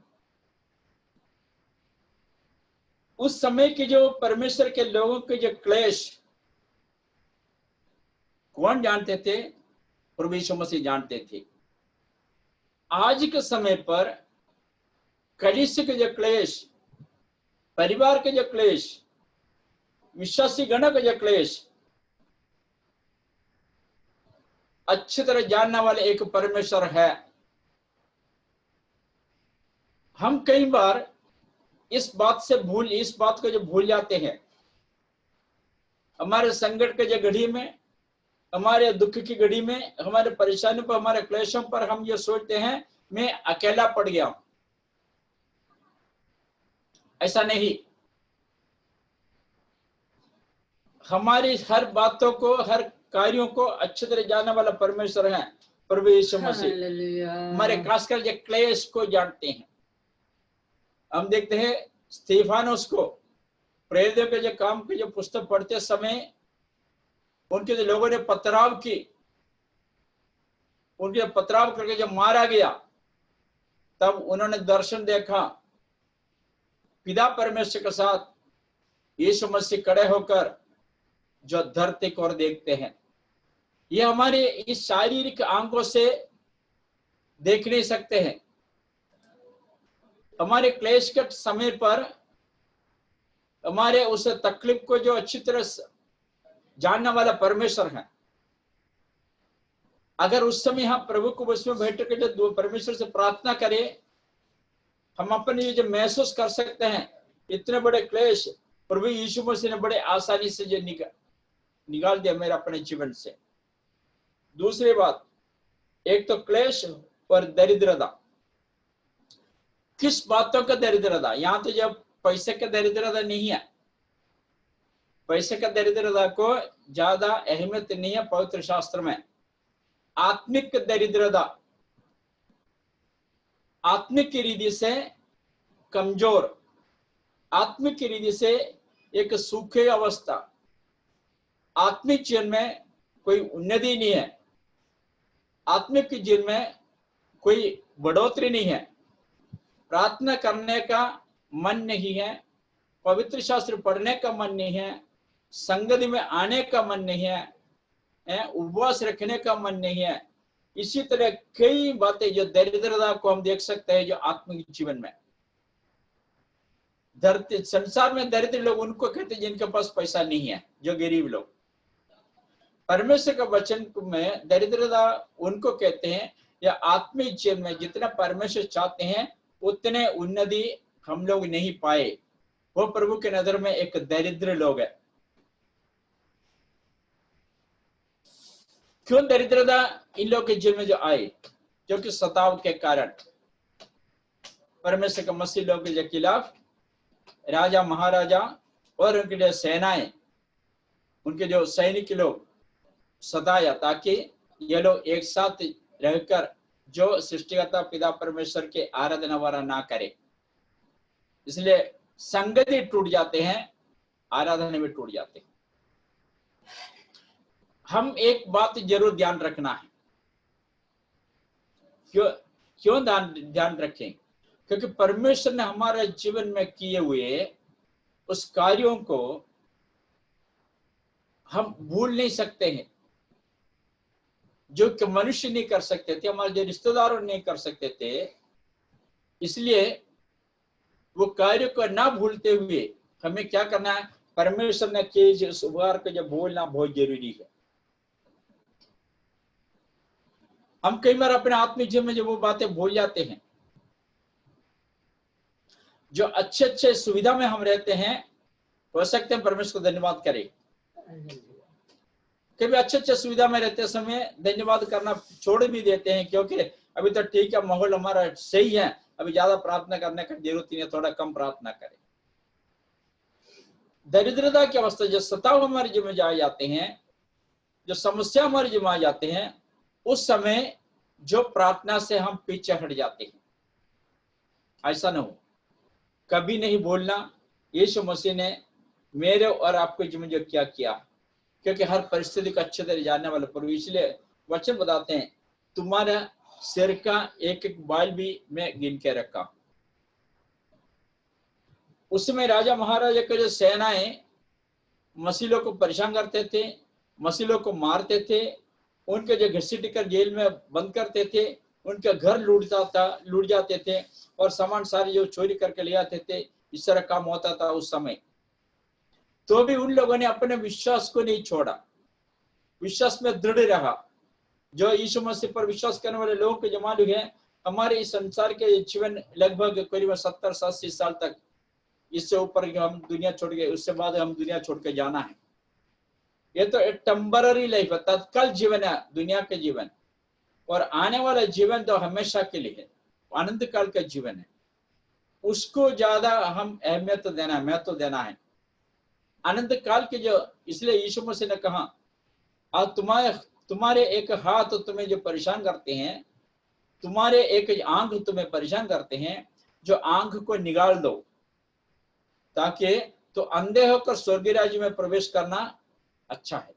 उस समय के जो परमेश्वर के लोगों के जो क्लेश कौन जानते थे? प्रभु यीशु मसीह जानते थे। आज के समय पर कलीसिया के जो क्लेश, परिवार के जो क्लेश, विश्वासी गण के जो क्लेश, अच्छी तरह जानने वाले एक परमेश्वर है। हम कई बार इस बात को जो भूल जाते हैं। हमारे संकट के जो घड़ी में, हमारे दुख की घड़ी में, हमारे परेशानियों पर, हमारे क्लेशों पर हम ये सोचते हैं मैं अकेला पड़ गया हूं। ऐसा नहीं। हमारी हर बातों को, हर कार्यों को अच्छी तरह जानने वाला परमेश्वर है प्रभु यीशु मसीह। हमारे खासकर जो क्लेश को जानते हैं। हम देखते हैं स्तीफानोस को, प्रेरितों के जो काम के जो पुस्तक पढ़ते समय उनके जो लोगों ने पथराव की, उनके पथराव करके जब मारा गया, तब उन्होंने दर्शन देखा। पिता परमेश्वर के साथ यीशु मसीह खड़े होकर जो धरती को और देखते हैं। ये हमारे इस शारीरिक आंखों से देख नहीं सकते हैं। हमारे क्लेश के समय पर हमारे उस तकलीफ को जो अच्छी तरह जानने वाला परमेश्वर है। अगर उस समय हम प्रभु को बस में बैठ कर जो परमेश्वर से प्रार्थना करें, हम अपने ये जो महसूस कर सकते हैं, इतने बड़े क्लेश प्रभु यीशु मसीह ने बड़े आसानी से जो निकाल दिया मेरे अपने जीवन से। दूसरी बात, एक तो क्लेश और दरिद्रता। किस बातों का दरिद्रता? यहां तो जब पैसे का दरिद्रता नहीं है। पैसे का दरिद्रता को ज्यादा अहमियत नहीं है पवित्र शास्त्र में। आत्मिक दरिद्रता, आत्मिक की रीति से कमजोर, आत्मिक की रीति से एक सूखे अवस्था, आत्मिक जीवन में कोई उन्नति नहीं है, आत्मिक जीवन में कोई बढ़ोतरी नहीं है, प्रार्थना करने का मन नहीं है, पवित्र शास्त्र पढ़ने का मन नहीं है, संगति में आने का मन नहीं है, उपवास रखने का मन नहीं है। इसी तरह कई बातें जो दरिद्रता को हम देख सकते हैं जो आत्मिक जीवन में। धरती संसार में दरिद्र लोग उनको कहते हैं जिनके पास पैसा नहीं है, जो गरीब लोग। परमेश्वर का वचन में दरिद्रता उनको कहते हैं, या आत्मिक जीवन में जितना परमेश्वर चाहते हैं उतने उन्नति हम लोग नहीं पाए। वो प्रभु के नजर में एक दरिद्र लोग है। क्यों दरिद्रता इन लोग के जीवन में जो आई? क्योंकि सताव के कारण परमेश्वर के मसीह लोग के खिलाफ राजा महाराजा और उनके जो सेनाएं, उनके जो सैनिक लोग सताया, ताकि ये लोग एक साथ रहकर जो सृष्टिकर्ता पिता परमेश्वर के आराधना वारा ना करे। इसलिए संगति टूट जाते हैं, आराधना में टूट जाते हैं। हम एक बात जरूर ध्यान रखना है। क्यों ध्यान रखें? क्योंकि परमेश्वर ने हमारे जीवन में किए हुए उस कार्यों को हम भूल नहीं सकते हैं। जो कि मनुष्य नहीं कर सकते थे, हमारे जो रिश्तेदारों नहीं कर सकते थे। इसलिए वो कार्य को ना भूलते हुए हमें क्या करना है, परमेश्वर ने किए उस उपकार को जो बोलना बहुत जरूरी है। हम कई बार अपने आत्मिक जीवन में जो वो बातें भूल जाते हैं, जो अच्छे अच्छे सुविधा में हम रहते हैं, हो सकते हैं परमेश्वर को धन्यवाद करें। कभी अच्छे अच्छे सुविधा में रहते समय धन्यवाद करना छोड़ भी देते हैं, क्योंकि अभी तो ठीक है, माहौल हमारा सही है, अभी ज्यादा प्रार्थना करने की जरूरत नहीं है, थोड़ा कम प्रार्थना करें। दरिद्रता की अवस्था, जो सताव हमारे जीवन में आ जाते हैं, जो समस्या हमारे जीवन में आ जाते हैं, उस समय जो प्रार्थना से हम पीछे हट जाते हैं। ऐसा ना हो, कभी नहीं बोलना यीशु मसीह ने मेरे और आपके जीवन में जो क्या किया, क्योंकि हर परिस्थिति को अच्छे तरह जानने वाले प्रभु, इसलिए वचन बताते हैं तुम्हारा सिर का एक एक बाल भी मैं गिन के रखा। उसमें राजा महाराजा के जो सेनाएं मसीलों को परेशान करते थे, मसीलों को मारते थे, उनके जो घसीट कर जेल में बंद करते थे, उनके घर लूट जाते थे और सामान सारे जो चोरी करके ले आते थे, इस तरह काम होता था उस समय। तो भी उन लोगों ने अपने विश्वास को नहीं छोड़ा, विश्वास में दृढ़ रहा। जो यीशु मसीह पर विश्वास करने वाले लोगों के जमानू है, हमारे इस संसार के जीवन लगभग करीब 70 से 80 साल तक, इससे ऊपर हम दुनिया छोड़ के, उससे बाद हम दुनिया छोड़ के जाना है। ये तो एक टेम्पररी लाइफ है, तत्काल जीवन है दुनिया के जीवन, और आने वाला जीवन तो हमेशा के लिए है, अनंत काल का जीवन है। उसको ज्यादा हम अहमियत देना है, महत्व देना है। अनंत काल के जो, इसलिए यीशु मसीह ने कहा, आज तुम्हारे एक हाथ तुम्हें जो परेशान करते हैं, तुम्हारे एक आंख तुम्हें परेशान करते हैं, जो आंख को निकाल दो, ताकि तो अंधे होकर स्वर्गीय राज्य में प्रवेश करना अच्छा है।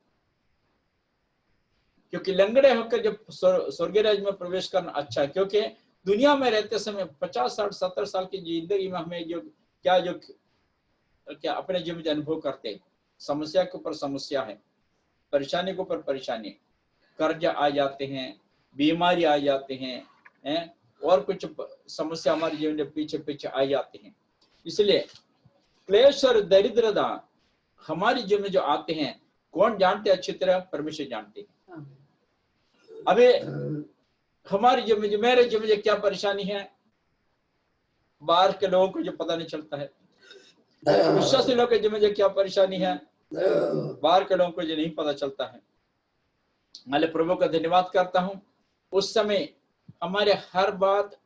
क्योंकि लंगड़े होकर जब स्वर्गीय राज्य में प्रवेश करना अच्छा है, क्योंकि दुनिया में रहते समय 50, 60, 70 साल की जिंदगी में हमें जो क्या अपने जीवन में अनुभव करते हैं, समस्या के ऊपर समस्या है, परेशानी के ऊपर परेशानी, कर्ज आ जाते हैं, बीमारी आ जाते हैं, और कुछ समस्या हमारे जीवन में पीछे पीछे आ जाते हैं। इसलिए क्लेश और दरिद्रता हमारे जीवन में जो आते हैं, कौन जानते अच्छी तरह? परमेश्वर जानते हैं। अभी हमारे जीवन में, मेरे जीवन में क्या परेशानी है, बाहर के लोगों को जो पता नहीं चलता है। विश्वासी लोगों के जीवन में क्या परेशानी है, बाहर के लोगों को जो नहीं पता चलता है। मैं प्रभु का धन्यवाद करता हूँ, उस समय हमारे हर बात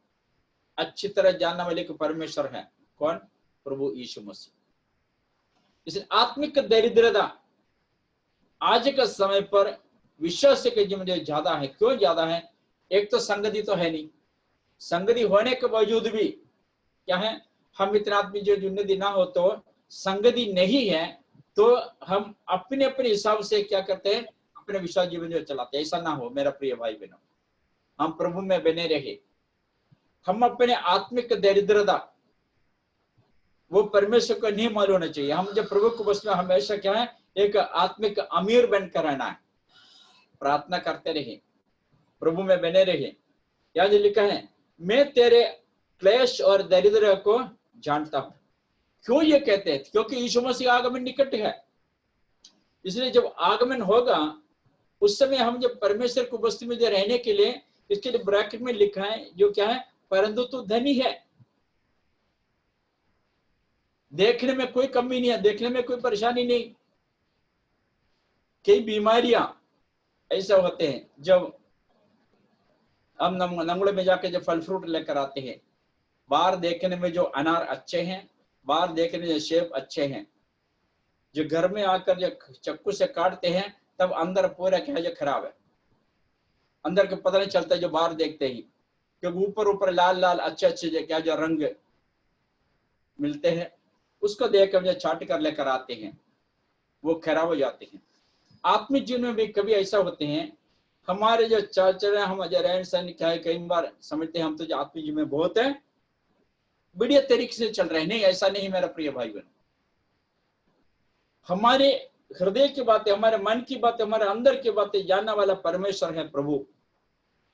अच्छी तरह जानने वाले को परमेश्वर है। कौन? प्रभु यीशु मसीह। इसलिए आत्मिक दरिद्रता आज के समय पर विश्वास के जीवन में ज्यादा है। क्यों ज्यादा है? एक तो संगति तो है नहीं, संगति होने के बावजूद भी क्या है, हम इतना आत्मिक जो उन्नति ना हो तो संगति नहीं है, तो हम अपने अपने हिसाब से क्या करते हैं, अपने विश्वास जीवन जो चलाते हैं। ऐसा ना हो मेरा प्रिय भाई बहनों, हम प्रभु में बने रहे। हम अपने आत्मिक दरिद्रता वो परमेश्वर को नहीं मालूम होना चाहिए। हम जब प्रभु को बस में हमेशा क्या है, एक आत्मिक अमीर बनकर रहना है। प्रार्थना करते रहे, प्रभु में बने रहे। यहाँ जो लिखा है, मैं तेरे क्लेश और दरिद्र को जानता हूं। क्यों ये कहते हैं? क्योंकि यीशु मसीह आगमन निकट है। इसलिए जब आगमन होगा उस समय हम जब परमेश्वर को बस्ती में रहने के लिए, इसके लिए ब्रैकेट में लिखा है जो क्या है, परंतु तू धनी है। देखने में कोई कमी नहीं है, देखने में कोई परेशानी नहीं। कई बीमारियां ऐसा होते हैं, जब हम नंगड़े में जाके जब फल फ्रूट लेकर आते हैं, बाहर देखने में जो अनार अच्छे हैं, बाहर देखने में जो सेब अच्छे हैं, जो घर में आकर जो चक्कू से काटते हैं तब अंदर पूरा क्या जो खराब है, अंदर का पता नहीं चलता जो बाहर देखते ही, क्योंकि ऊपर ऊपर लाल लाल अच्छे अच्छे क्या जो रंग मिलते हैं, उसको देखकर जो छाट कर लेकर आते हैं वो खराब हो जाते हैं। आत्मिक जीवन में भी कभी ऐसा होते हैं, हमारे जो चाचर हम रहन सहन क्या है, कई बार समझते हैं हम तो जो आत्मिक जीवन में बहुत है बढ़िया तरीके से चल रहे हैं। नहीं, ऐसा नहीं मेरा प्रिय भाई बहन। हमारे हृदय की बातें, हमारे मन की बातें, हमारे अंदर की बातें जानने वाला परमेश्वर है प्रभु।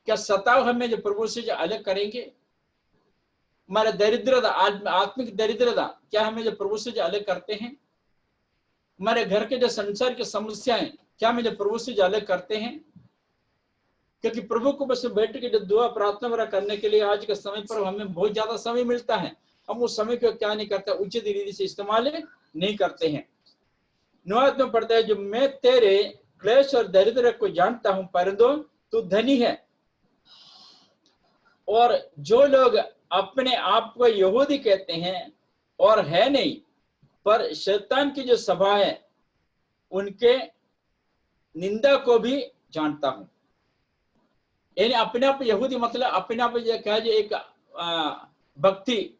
क्या सताव हमें जो प्रभु से जो अलग करेंगे? हमारे दरिद्रता, आत्मिक दरिद्रता क्या हमें जो प्रभु से जो अलग करते हैं? हमारे घर के जो संसार की समस्याएं क्या हमें जो प्रभु से जो अलग करते हैं? क्योंकि प्रभु को बस बैठ के जो दुआ प्रार्थना वगैरह करने के लिए आज के समय पर हमें बहुत ज्यादा समय मिलता है, हम उस समय को क्या नहीं करते, उचित रीति से इस्तेमाल नहीं करते हैं। नुआत में पढ़ता है, जो मैं तेरे क्लेश और दरिद्र को जानता हूं, परंतु तू धनी है। और जो लोग अपने आप को यहूदी कहते हैं और है नहीं, पर शैतान की जो सभा है उनके निंदा को भी जानता हूं। यानी अपने आप यहूदी मतलब अपने आप क्या है, एक भक्ति,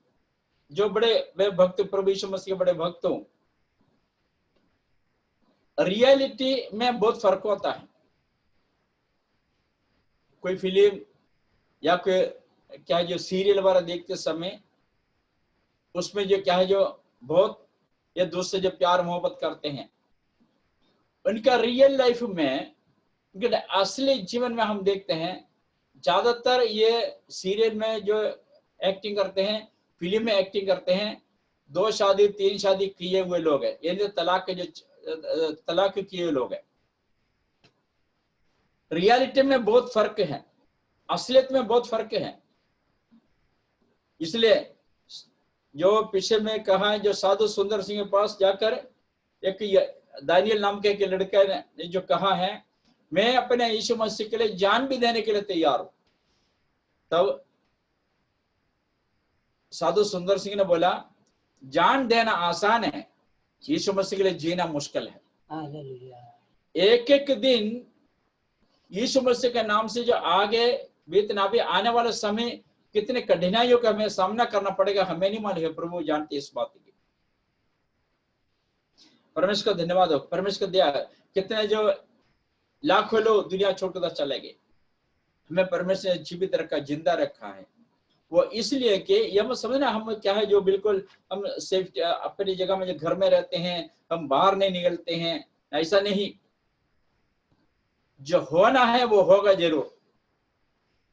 जो बड़े भक्त प्रभु यीशु मसीह के बड़े भक्त हों। रियलिटी में बहुत फर्क होता है। कोई फिल्म या कोई क्या है जो सीरियल वगैरह देखते समय उसमें जो क्या है जो बहुत ये दूसरे जो प्यार मोहब्बत करते हैं, उनका रियल लाइफ में, उनके असली जीवन में हम देखते हैं ज्यादातर ये सीरियल में जो एक्टिंग करते हैं, फिल्म में एक्टिंग करते हैं, 2 शादी 3 शादी किए हुए लोग हैं, यानी तलाक किए हुए लोग हैं। रियलिटी में बहुत फर्क है, असलियत में बहुत फर्क है। इसलिए जो पीछे में कहा है, जो साधु सुंदर सिंह के पास जाकर एक दानियल नाम के एक लड़के ने जो कहा है, मैं अपने यीशु मसीह के लिए जान भी देने के लिए तैयार हूं, तब साधु सुंदर सिंह ने बोला, जान देना आसान है, यीशु मसीह के लिए जीना मुश्किल है। एक एक दिन यीशु मसीह के नाम से जो आगे बीतना भी आने वाला समय कितने कठिनाइयों का हमें सामना करना पड़ेगा, हमें नहीं मालूम है, प्रभु जानते इस बात की। परमेश्वर का धन्यवाद हो, परमेश्वर का दया। कितने जो लाखों लोग दुनिया छोड़कर चले गए, हमें परमेश्वर ने जीवित रखा, जिंदा रखा है। वो इसलिए कि ये समझना, हम क्या है जो बिल्कुल हम सेफ अपनी जगह में जो घर में रहते हैं, हम बाहर नहीं निकलते हैं, ऐसा नहीं। जो होना है वो होगा जरूर।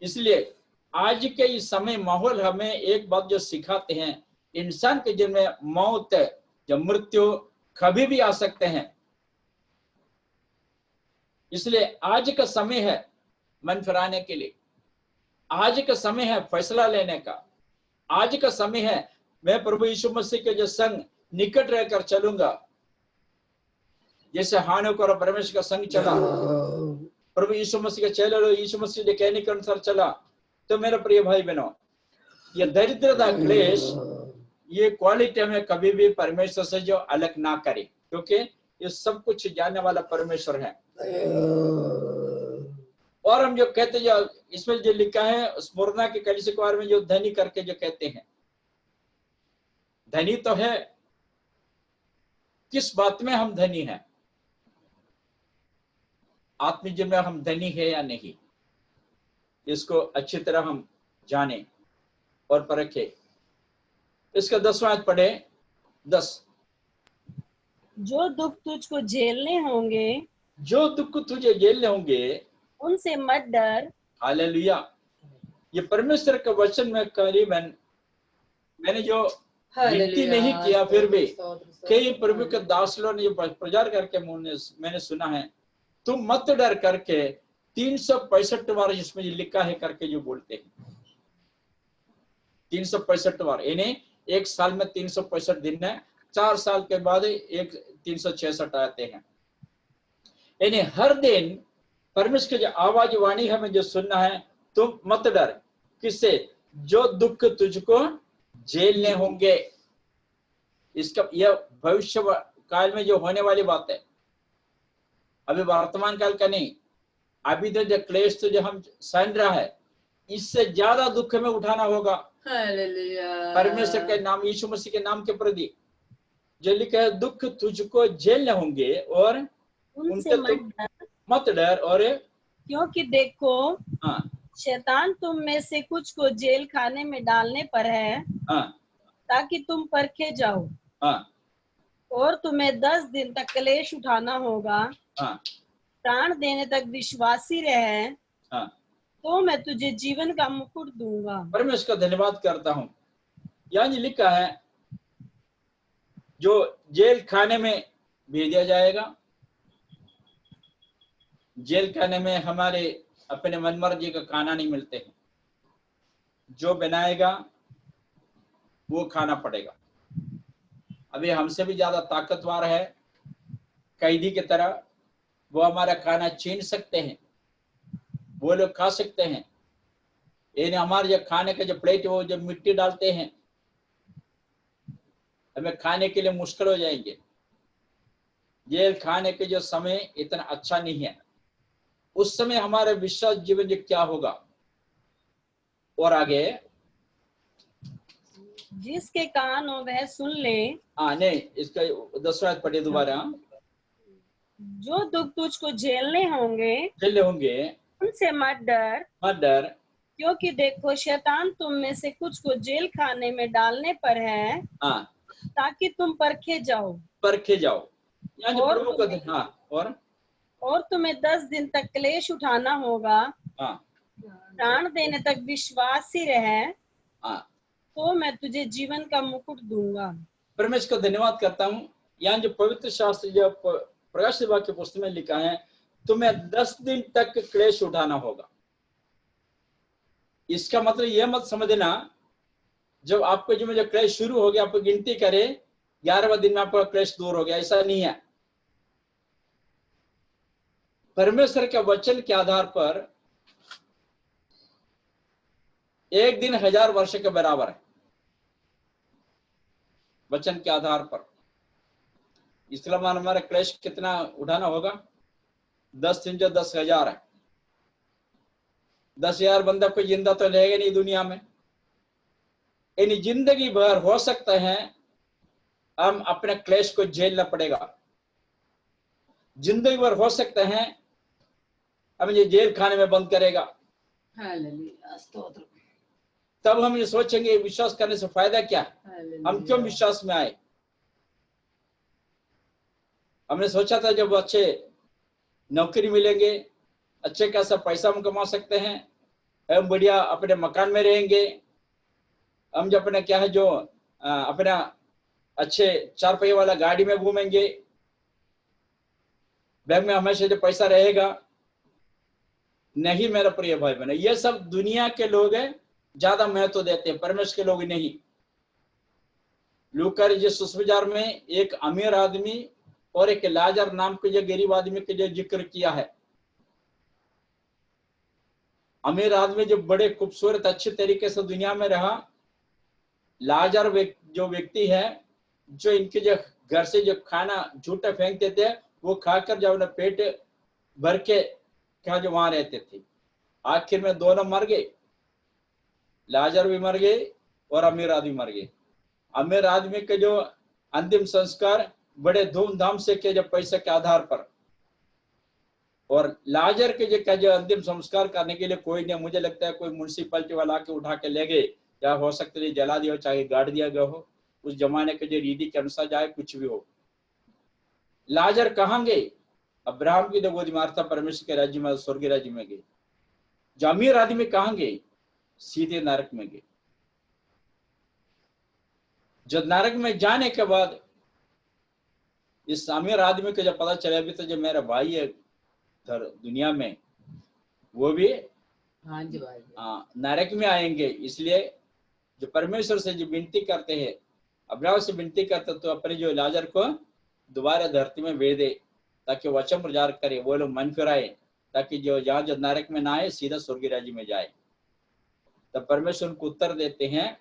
इसलिए आज के इस समय माहौल हमें एक बात जो सिखाते हैं, इंसान के जीवन में मौत या मृत्यु कभी भी आ सकते हैं। इसलिए आज का समय है मन फिराने के लिए, आज का समय है फैसला लेने का, आज का समय है मैं प्रभु यीशु मसीह के जो संग निकट रहकर चलूंगा। जैसे हानोक और परमेश्वर का संग चला, प्रभु यीशु मसीह के चेले यीशु मसीह के कहने के अनुसार चला। तो मेरे प्रिय भाई बहनों, ये दरिद्रता क्लेश ये क्वालिटी में कभी भी परमेश्वर से जो अलग ना करे, क्योंकि ये सब कुछ जानने वाला परमेश्वर है। और हम जो कहते जो इसमें जो लिखा है स्मुरना के कलीसिया के बारे में, जो धनी करके जो कहते हैं, धनी तो है, किस बात में हम धनी हैं, आत्मिक जीवन में हम धनी है या नहीं, इसको अच्छी तरह हम जाने और परखे। इसका 10वां आयत पढ़े, 10। जो दुख तुझको झेलने होंगे, जो दुख तुझे झेलने होंगे, उनसे मत डर। हालेलुया। ये परमेश्वर का वचन में करीबन मैंने जो गिनती नहीं किया, फिर भी कई प्रभु के दास लोगों ने जो प्रचार करके मैंने सुना है, तुम मत डर करके 365 बार जिसमें लिखा है करके जो बोलते हैं। 365 बार, यानी एक साल में 365 दिन है, 4 साल के बाद एक 366 आते हैं। यानी हर दिन परमेश्वर की जो आवाज वाणी हमें जो सुनना है, तुम मत डर, किससे? जो दुख तुझको झेलने होंगे। इसका यह भविष्य काल में जो होने वाली बात है, अभी वर्तमान काल का नहीं। अभी तो जो क्लेश तो जो हम सहन रहा है, इससे ज्यादा दुख में उठाना होगा। परमेश्वर के नाम, यीशु मसीह के नाम के प्रति जो लिखा है, दुख तुझको झेलने होंगे और उनसे मत डर। और क्योंकि देखो, शैतान तुम में से कुछ को जेल खाने में डालने पर है, ताकि तुम परखे जाओ। और तुम्हें 10 दिन तक क्लेश उठाना होगा, हाँ प्राण देने तक विश्वासी रहे, हाँ। तो मैं तुझे जीवन का मुकुट दूंगा। परमेश्वर का धन्यवाद करता हूँ। यहाँ जी लिखा है जो जेल खाने में भेजा जाएगा, जेल खाने में हमारे अपने मनमर्जी का खाना नहीं मिलते हैं, जो बनाएगा वो खाना पड़ेगा। अभी हमसे भी ज्यादा ताकतवर है कैदी की तरह, वो हमारा खाना छीन सकते हैं, वो लोग खा सकते हैं। यानी हमारे जो खाने का जो प्लेट है वो जो मिट्टी डालते हैं, हमें खाने के लिए मुश्किल हो जाएंगे। जेल खाने के जो समय इतना अच्छा नहीं है, उस समय हमारे विश्वास जीवन जो क्या होगा। और आगे, जिसके कान हो वह सुन ले। नहीं, इसका 10वां आयत पढ़िए दोबारा। जो दुख तुझको झेलने होंगे उनसे मत डर, क्योंकि देखो शैतान तुम में से कुछ को जेल खाने में डालने पर है, ताकि तुम परखे जाओ। यानी प्रभु का और तुम्हें 10 दिन तक क्लेश उठाना होगा, प्राण देने तक विश्वासी रहे, तो मैं तुझे जीवन का मुकुट दूंगा। परमेश्वर को धन्यवाद करता हूँ। यहाँ जो पवित्र शास्त्र जो प्रकाशित वाक्य पुस्तक में लिखा है, तुम्हें 10 दिन तक क्लेश उठाना होगा। इसका मतलब यह मत समझना जब आपको जो क्लेश शुरू हो गया आप गिनती करे 11वें दिन में आपका क्लेश दूर हो गया, ऐसा नहीं है। परमेश्वर के वचन के आधार पर एक दिन 1000 वर्ष के बराबर है, वचन के आधार पर। इसलिए हमारा क्लेश कितना उठाना होगा? 10 दिन जो 10,000 है। 10,000 बंदा कोई जिंदा तो रहेगा नहीं दुनिया में। यानी जिंदगी भर हो सकता है हम अपने क्लेश को झेलना पड़ेगा। जिंदगी भर हो सकता है हम ये जेल खाने में बंद करेगा। तब हम ये सोचेंगे विश्वास करने से फायदा क्या है, हम क्यों विश्वास में आए। हमने सोचा था जब अच्छे नौकरी मिलेंगे, अच्छे खासा पैसा हम कमा सकते हैं, हम बढ़िया अपने मकान में रहेंगे, हम जो अपने क्या है जो अपना अच्छे 4 पहिए वाला गाड़ी में घूमेंगे, बैंक में हमेशा जो पैसा रहेगा। नहीं मेरा प्रिय भाई बहन, ये सब दुनिया के लोग हैं, ज्यादा महत्व देते हैं, परमेश्वर के लोग नहीं। लूका जो सुसमाचार में एक अमीर आदमी और एक लाजर नाम के जो गरीब आदमी के जो जिक्र किया है। अमीर आदमी जो बड़े खूबसूरत अच्छे तरीके से दुनिया में रहा, लाजर जो व्यक्ति है जो इनके जो घर से जो खाना झूठा फेंकते थे वो खाकर जब उन्हें पेट भर के क्या जो वहां रहते थे, आखिर में दोनों मर गए। लाजर भी मर गए और अमीर आदमी मर गए। अमीर आदमी के जो अंतिम संस्कार बड़े धूमधाम से किए जब पैसे के आधार पर, और लाजर के जो अंतिम संस्कार करने के लिए कोई नहीं, मुझे लगता है कोई म्युनिसिपैलिटी वाला के उठा के ले गए, या हो सकता है जला दिया हो, चाहे गाड़ दिया गया हो, उस जमाने के जो रीति के अनुसार जाए कुछ भी हो। लाजर कहाँ गए? अब्राहम की तो गोदी मार्था परमेश्वर के राज्य में, स्वर्गीय राज्य में गए। जो अमीर आदमी कहाँ गए? सीधे नरक में गए। जब नरक में जाने के बाद इस अमीर आदमी को जब पता चला अभी तो जो मेरा भाई है दुनिया में, वो भी नरक में आएंगे। इसलिए जो परमेश्वर से जो विनती करते हैं, अब्राहम से विनती करते तो अपने जो लाजर को दोबारा धरती में भेज दे ताकि वचन प्रचार करे, वो लोग मन फिराए, ताकि जो यहाँ जो नरक में ना आए सीधा स्वर्गीय राज्य में जाए। तब परमेश्वर उनको उत्तर देते हैं,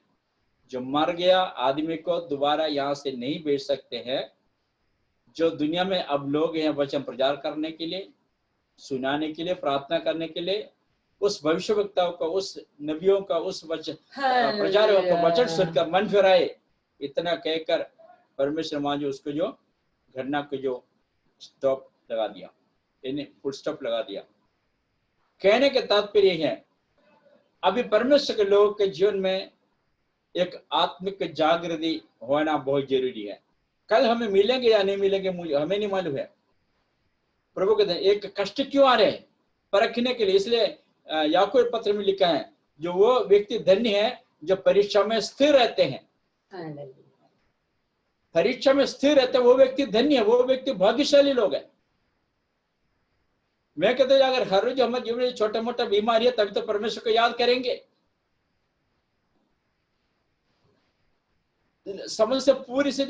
जो मर गया आदमी को दोबारा यहाँ से नहीं भेज सकते हैं। जो दुनिया में अब लोग हैं वचन प्रचार करने के लिए, सुनाने के लिए, प्रार्थना करने के लिए, उस भविष्यवक्ताओं का, उस नबियों का, उस वचन प्रचारकों का वचन सुनकर मन फिराए, इतना कहकर परमेश्वर मान जो उसको जो घटना को जो स्टॉप लगा दिया, यानी फुल स्टॉप लगा दिया। कहने के तात्पर्य है अभी परमेश्वर के लोगों के जीवन में एक आत्मिक जागृति होना बहुत जरूरी है। कल हमें मिलेंगे या नहीं मिलेंगे मुझे हमें नहीं मालूम है। प्रभु कहते हैं एक कष्ट क्यों आ रहे हैं, परखने के लिए। इसलिए याकूब पत्र में लिखा है जो वो व्यक्ति धन्य है जो परीक्षा में स्थिर रहते हैं। परीक्षा में स्थिर रहते हैं वो व्यक्ति धन्य है, वो व्यक्ति भाग्यशाली लोग है। मैं कहता हूं अगर हर रोज हमारे जीवन में छोटा मोटा बीमारी है तभी तो परमेश्वर को याद करेंगे। समझ से पूरी से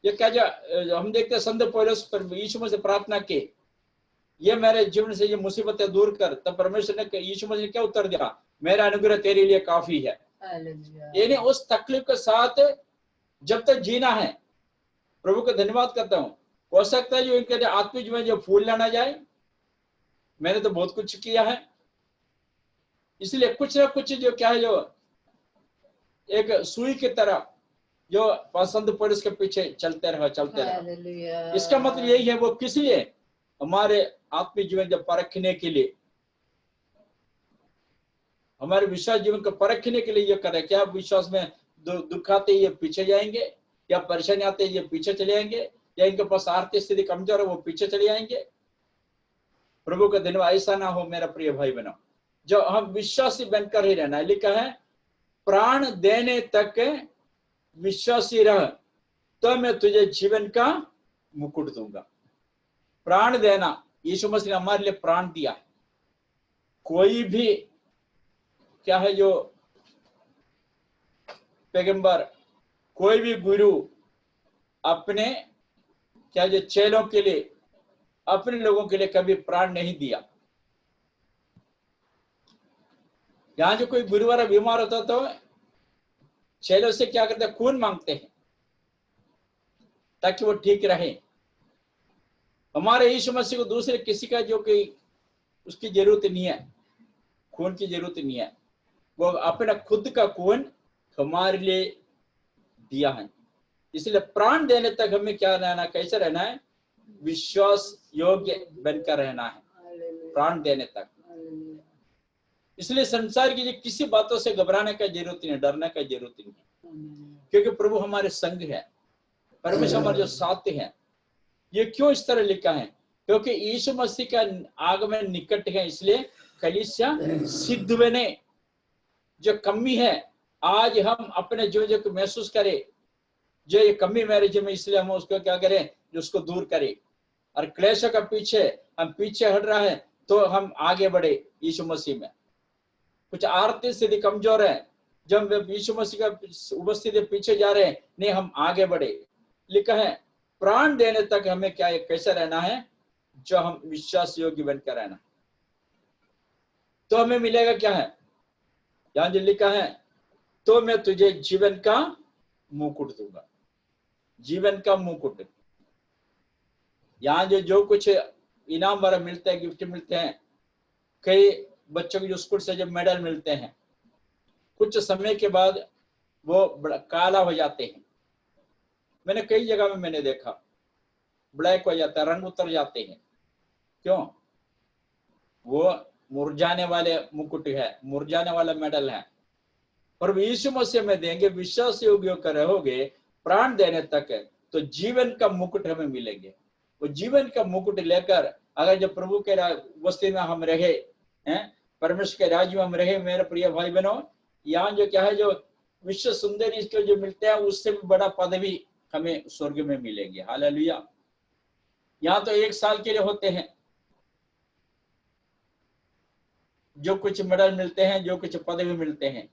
ये क्या जो हम देखते हैं संत पौलुस पर यीशु मसीह से प्रार्थना की, ये मेरे जीवन से ये मुसीबतें दूर कर, तब परमेश्वर ने यीशु मसीह ने क्या उत्तर दिया, मेरा अनुग्रह तेरे लिए काफी है। यानी उस तकलीफ के साथ जब तक जीना है, प्रभु का धन्यवाद करता हूँ। हो सकता है जो इनके आत्मिक जीवन जो फूल लाना जाए, मैंने तो बहुत कुछ किया है, इसलिए कुछ ना कुछ जो क्या है जो एक सुई की तरह जो संत पौलुस के पीछे चलते रहो। इसका मतलब यही है वो किस लिए, हमारे आत्मिक जीवन जब परखने के लिए, हमारे विश्वास जीवन को परखने के लिए ये करे। क्या विश्वास में दुख आते ये पीछे जाएंगे, या परेशानी आते ये पीछे चले जाएंगे, या इनके पास आर्थिक स्थिति कमजोर है वो पीछे चले जाएंगे। प्रभु का धन्यवाद। ऐसा ना हो मेरा प्रिय भाई बहनों, जो हम विश्वासी बनकर ही रहना है। लिखा है प्राण देने तक विश्वासी रह तो मैं तुझे जीवन का मुकुट दूंगा। प्राण देना, यीशु मसीह ने हमारे लिए प्राण दिया। कोई भी क्या है जो पैगंबर, कोई भी गुरु अपने क्या जो चेलों के लिए, अपने लोगों के लिए कभी प्राण नहीं दिया। यहां जो कोई गुरुवार बीमार होता तो चेलों से क्या करते हैं, खून मांगते हैं ताकि वो ठीक रहे। हमारे यीशु मसीह को दूसरे किसी का जो कोई उसकी जरूरत नहीं है, खून की जरूरत नहीं है। वो अपना खुद का खून हमारे लिए दिया है। इसलिए प्राण देने तक हमें क्या रहना, कैसे रहना है, विश्वास योग्य बनकर रहना है प्राण देने तक। इसलिए संसार की किसी बातों से घबराने का जरूरत नहीं है, डरने का जरूरत नहीं है, क्योंकि प्रभु हमारे संग है, परमेश्वर हमारे जो साथ है। ये क्यों इस तरह लिखा है, क्योंकि यीशु मसीह का आगमन निकट है। इसलिए कलीसिया सिद्ध बने। जो कमी है आज हम अपने जीवन को महसूस करें, जो ये कमी मेरे जीवन में, इसलिए हम उसको क्या करें, जो उसको दूर करें। और क्लेश का पीछे हम पीछे हट रहा है तो हम आगे बढ़े यीशु मसीह में। कुछ आर्थिक स्थिति कमजोर है, जब यीशु मसीह का उपस्थिति पीछे जा रहे हैं, नहीं हम आगे बढ़े। लिखा है प्राण देने तक हमें क्या कैसे रहना है, जो हम विश्वास योग्य बनकर रहना। तो हमें मिलेगा क्या है, यहां जो लिखा है, तो मैं तुझे जीवन का मुकुट दूंगा। जीवन का मुकुट, यहाँ जो कुछ इनाम वगैरह मिलते हैं, गिफ्ट मिलते हैं, कई बच्चों को जो स्कूल से जब मेडल मिलते हैं, कुछ समय के बाद वो काला हो जाते हैं। मैंने कई जगह में मैंने देखा ब्लैक हो जाता है, रंग उतर जाते हैं। क्यों? वो मुरझाने वाले मुकुट है, मुरझाने वाला मेडल है। और यीशु मसीह में देंगे, विश्वास योग्य कर रहोगे प्राण देने तक, तो जीवन का मुकुट हमें मिलेंगे। वो जीवन का मुकुट लेकर अगर जब प्रभु के उपस्थिति में हम रहे हैं, परमेश्वर के राज्य में हम रहे, मेरे प्रिय भाई बहनों, यहाँ जो क्या है, जो विश्व सुंदरी के जो मिलते हैं उससे भी बड़ा पदवी हमें स्वर्ग में मिलेंगे। हालेलुया। यहाँ तो 1 साल के लिए होते हैं जो कुछ मेडल मिलते हैं, जो कुछ पदवी मिलते हैं।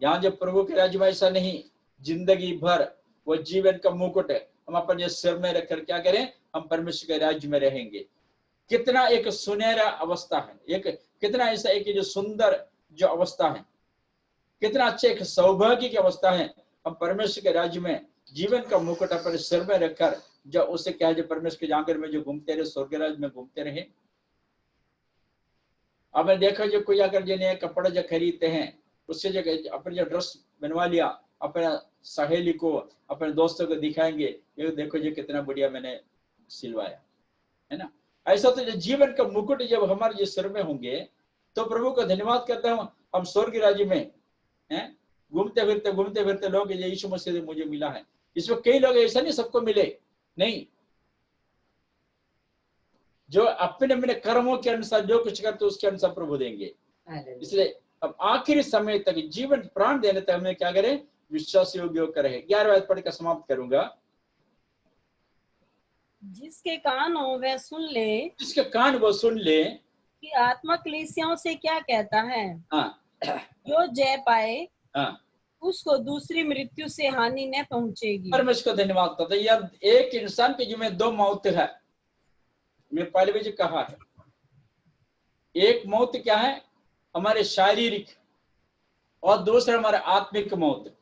यहाँ जब प्रभु के राज्य में ऐसा नहीं, जिंदगी भर वो जीवन का मुकुट हम अपने सिर में रखकर क्या करें, हम परमेश्वर के राज्य में रहेंगे। कितना एक सुनहरा अवस्था है, एक कितना ऐसा एक जो सुंदर जो अवस्था है, कितना अच्छे एक सौभाग्य की अवस्था है। हम परमेश्वर के राज्य में जीवन का मुकुट अपने सिर में रखकर जो उससे क्या है, जो परमेश्वर के जाकर में जो घूमते रहे, स्वर्ग राज्य में घूमते रहे। आपने देखा जो कोई अगर जो नए कपड़े जो खरीदते हैं, उससे जो अपने जो ड्रेस बनवा लिया, अपने सहेली को, अपने दोस्तों को दिखाएंगे, ये देखो जो कितना बढ़िया मैंने सिलवाया है ना। ऐसा तो जीवन का मुकुट जब हमारे जो सिर में होंगे, तो प्रभु का धन्यवाद करता हूँ, हम स्वर्ग राज्य में हैं, घूमते फिरते लोग यीशु मसीह से मुझे मिला है, इसमें कई लोग ऐसा नहीं सबको मिले, नहीं, जो अपने अपने कर्मों के अनुसार जो कुछ करते उसके अनुसार प्रभु देंगे। इसलिए अब आखिरी समय तक जीवन प्राण देने तक हमें क्या करें, विश्वास योग्य होकर रहे। 11वां पढ़ कर समाप्त करूंगा। जिसके कान हो वह सुन ले, जिसके कान वो सुन ले कि आत्मा कलीसियाओं से क्या कहता है। हाँ जो जय पाए हाँ, उसको दूसरी मृत्यु से हानि न पहुंचेगी। परमेश्वर को धन्यवाद करता है। यार एक इंसान के जीवन में दो मौत है, मैं पहले भी जो कहा है। एक मौत क्या है, हमारे शारीरिक, और दूसरा हमारा आत्मिक मौत।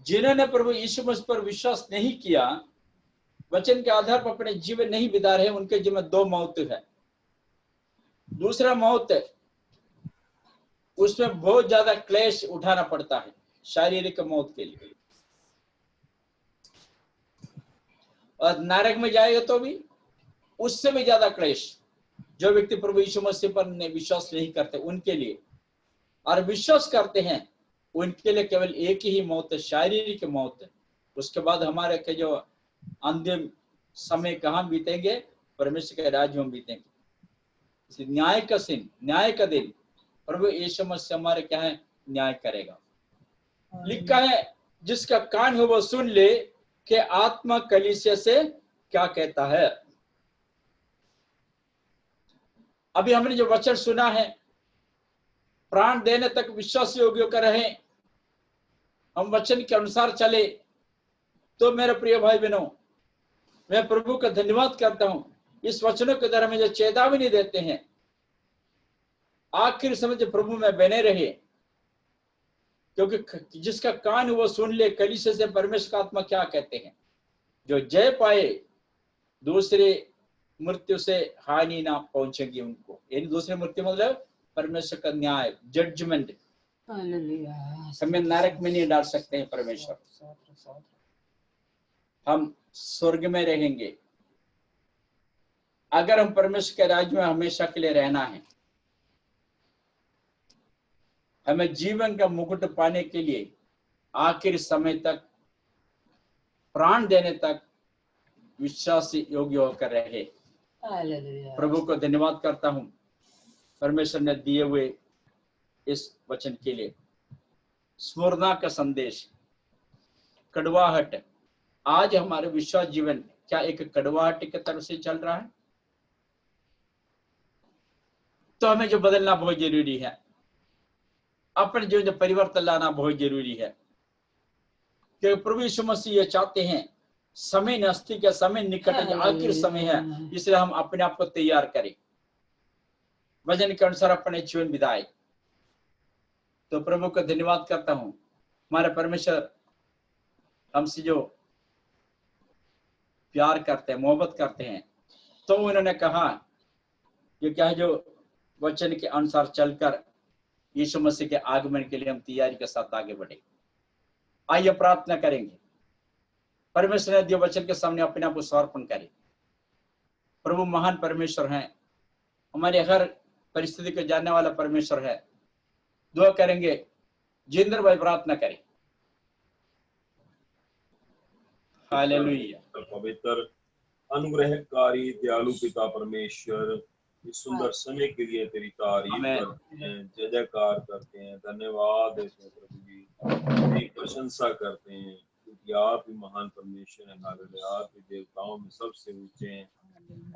जिन्होंने प्रभु यीशु मसीह पर विश्वास नहीं किया, वचन के आधार पर अपने जीवन नहीं बिता रहे, उनके जीवन में दो मौत है। दूसरा मौत, उसमें बहुत ज्यादा क्लेश उठाना पड़ता है शारीरिक मौत के लिए, और नरक में जाएगा तो भी उससे भी ज्यादा क्लेश। जो व्यक्ति प्रभु यीशु मसीह पर विश्वास नहीं करते उनके लिए, और विश्वास करते हैं उनके लिए केवल एक ही मौत है, शारीरिक मौत। उसके बाद हमारे के जो अंतिम समय कहाँ बीतेंगे, परमेश्वर के राज्य में बीतेंगे। न्याय का दिन, न्याय का दिन प्रभु यीशु मसीह हमारे क्या है, न्याय करेगा। लिखा है जिसका कान हो वो सुन ले कि आत्मा कलीसिया से क्या कहता है। अभी हमने जो वचन सुना है, प्राण देने तक विश्वास योग्य कर रहे, हम वचन के अनुसार चले, तो मेरे प्रिय भाई बहनों, मैं प्रभु का धन्यवाद करता हूं। इस वचनों के द्वारा मुझे चेतावनी देते हैं, आखिर समय प्रभु में बने रहे, क्योंकि जिसका कान वो सुन ले कलीसिया से परमेश्वर का आत्मा क्या कहते हैं। जो जय पाए दूसरे मृत्यु से हानि ना पहुंचेगी उनको। यानी दूसरी मृत्यु मतलब परमेश्वर का न्याय, जजमेंट। हमें नरक में नहीं डाल सकते हैं परमेश्वर, हम स्वर्ग में रहेंगे। अगर हम परमेश्वर के राज्य में हमेशा के लिए रहना है, हमें जीवन का मुकुट पाने के लिए आखिर समय तक, प्राण देने तक विश्वास योग्य होकर रहे। प्रभु को धन्यवाद करता हूं परमेश्वर ने दिए हुए इस वचन के लिए। स्मरणा का संदेश, कड़वाहट। आज हमारे विश्वास जीवन क्या एक कड़वाहट की तरफ से चल रहा है? तो हमें जो बदलना बहुत जरूरी है, अपने जीवन में परिवर्तन लाना बहुत जरूरी है, क्योंकि प्रभु यीशु मसीह ये चाहते हैं, समय नजदीक है, समय निकट है, आखिर समय है, इसलिए हम अपने आप को तैयार करें, वचन के अनुसार अपने जीवन बिताए। तो प्रभु को धन्यवाद करता हूं, हमारे परमेश्वर हमसे जो प्यार करते हैं, मोहब्बत करते हैं, तो उन्होंने कहा कि क्या है, जो वचन के अनुसार चलकर यीशु मसीह के आगमन के लिए हम तैयारी के साथ आगे बढ़े। आइए प्रार्थना करेंगे, परमेश्वर ने दिए वचन के सामने अपने आप को समर्पण करें। प्रभु महान परमेश्वर हैं, हमारे हर परिस्थिति को जानने वाला परमेश्वर है। दुआ करेंगे, जिंदर भाई प्रार्थना करें। हालेलुया। पवित्र अनुग्रहकारी दयालु पिता परमेश्वर, इस सुंदर समय के लिए तेरी तारीफ करते हैं, जय जयकार करते हैं, धन्यवाद देते हैं प्रभु जी, तेरी प्रशंसा करते हैं, क्योंकि आप ही महान परमेश्वर हैं। हालेलुया। आप ही देवताओं में सबसे ऊंचे हैं,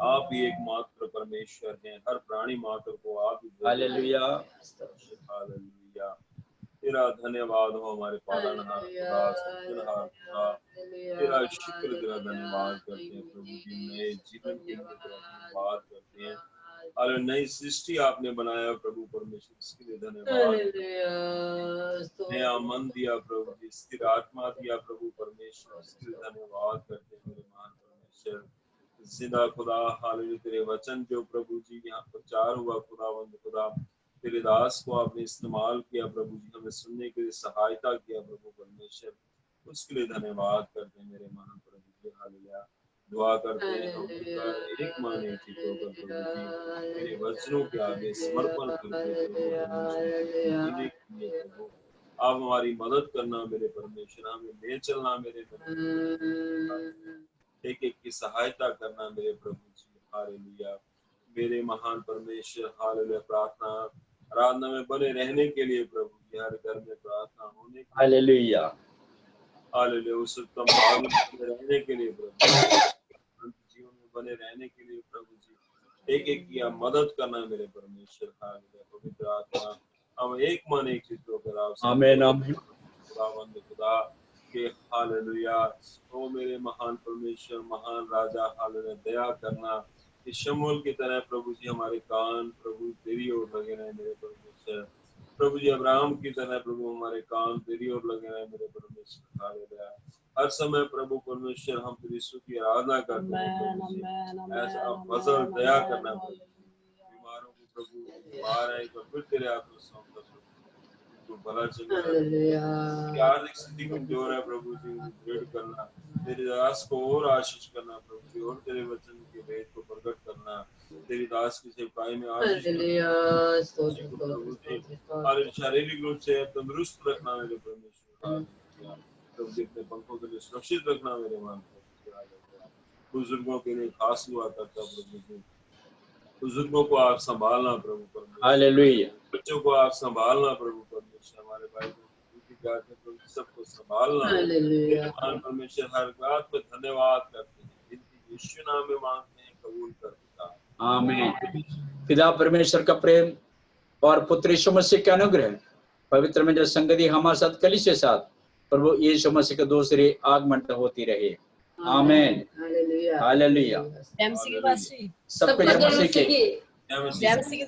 आप ही एकमात्र परमेश्वर हैं, हर प्राणी मात्र को आप ही। हालेलुया। हालेलुया। तेरा धन्यवाद हो हमारे पालनहार खुदा, सृजनहार खुदा, तेरा शुक्र, तेरा धन्यवाद करते हैं प्रभु जी। नए जीवन के लिए तेरा धन्यवाद करते हैं। और नई सृष्टि आपने बनाया प्रभु परमेश्वर, इसके लिए धन्यवाद। नया मन दिया प्रभु जी, स्थिर आत्मा दिया प्रभु परमेश्वर, इसके लिए धन्यवाद करते हैं मेरे महान परमेश्वर। जिंदा खुदा, हालेलुया। तेरे वचन जो प्रभु जी यहाँ प्रचार हुआ खुदावंद खुदा, तेरे दास को आपने इस्तेमाल किया प्रभु जी, हमें सुनने के लिए सहायता किया प्रभु परमेश्वर, उसके लिए धन्यवाद करते हैं मेरे महान प्रभु जी। हालेलुया। दुआ करते हैं हम एक मन एक चित्त होकर प्रभु जी तेरे वचनों के आगे समर्पण करके प्रभु जीने के लिए प्रभु आप हमारी मदद करना मेरे परमेश्वर, हमें ले चलना मेरे परमेश्वर, एक एक की सहायता करना मेरे प्रभु जी। हालेलुया मेरे महान परमेश्वर, हालेलुया प्रार्थना आराधना में बने रहने के लिए प्रभु जी, हर घर में प्रार्थना होने के हालेलुया हालेलुया उस उत्तम भाग में रहने के लिए प्रभु, जीवन में बने रहने के लिए प्रभु जी, एक एक की आप मदद करना मेरे परमेश्वर। हालेलुया पवित्र आत्मा, हम एक मन एक चित्त होकर आपसे आमीन आमीन खुदावंद खुदा के हालेलुया ओ मेरे महान परमेश्वर, महान राजा, हालेलुया दया करना कि शमूएल की तरह प्रभु जी हमारे कान प्रभु तेरी ओर लगे रहे मेरे परमेश्वर। प्रभु जी अब्राहम की तरह प्रभु हमारे कान तेरी ओर लगे रहे मेरे परमेश्वर। हालेलुया हर समय प्रभु परमेश्वर हम तेरी स्तुति की आराधना करते हैं प्रभु जी। ऐसा आप फजल दया करना प्रभु, बीमारों को प्रभु बीमार है एक बार फिर तेरे हाथ में सौंपता प्रभु, तो भला चंगा आर्थिक स्थिति कमजोर है प्रभु जी, दृढ़ करना, तेरी दास को और आशीष करना प्रभु जी, और तेरे वचन के वेद को प्रकट करना, तेरी दास की सेवकाई में आशीष प्रभु जी, और शारीरिक रूप से तंदुरुस्त रखना मेरे परमेश्वर। प्रभु जी अपने पंखों के लिए सुरक्षित रखना मेरे मान बुजुर्गों के लिए खास हुआ करता प्रभु जी, बुजुर्गों को आप संभालना प्रभु परमेश्वर, हालेलुया बच्चों को आप संभालना प्रभु परमेश्वर, हमारे भाई प्रभु सबको संभालना महान परमेश्वर। हर बात पर धन्यवाद करते हैं, जिनकी यीशु नाम में मांगते हैं कबूल कर पिता आमीन। पिता परमेश्वर का प्रेम और पुत्र यीशु मसीह के अनुग्रह, पवित्र में जो संगति हमारे साथ कलीसिया के साथ प्रभु यीशु मसीह के दूसरे आगमन तक होती रहे। आमीन हालेलुया एमसी के पास सबको जय मसीह के जय मसीह।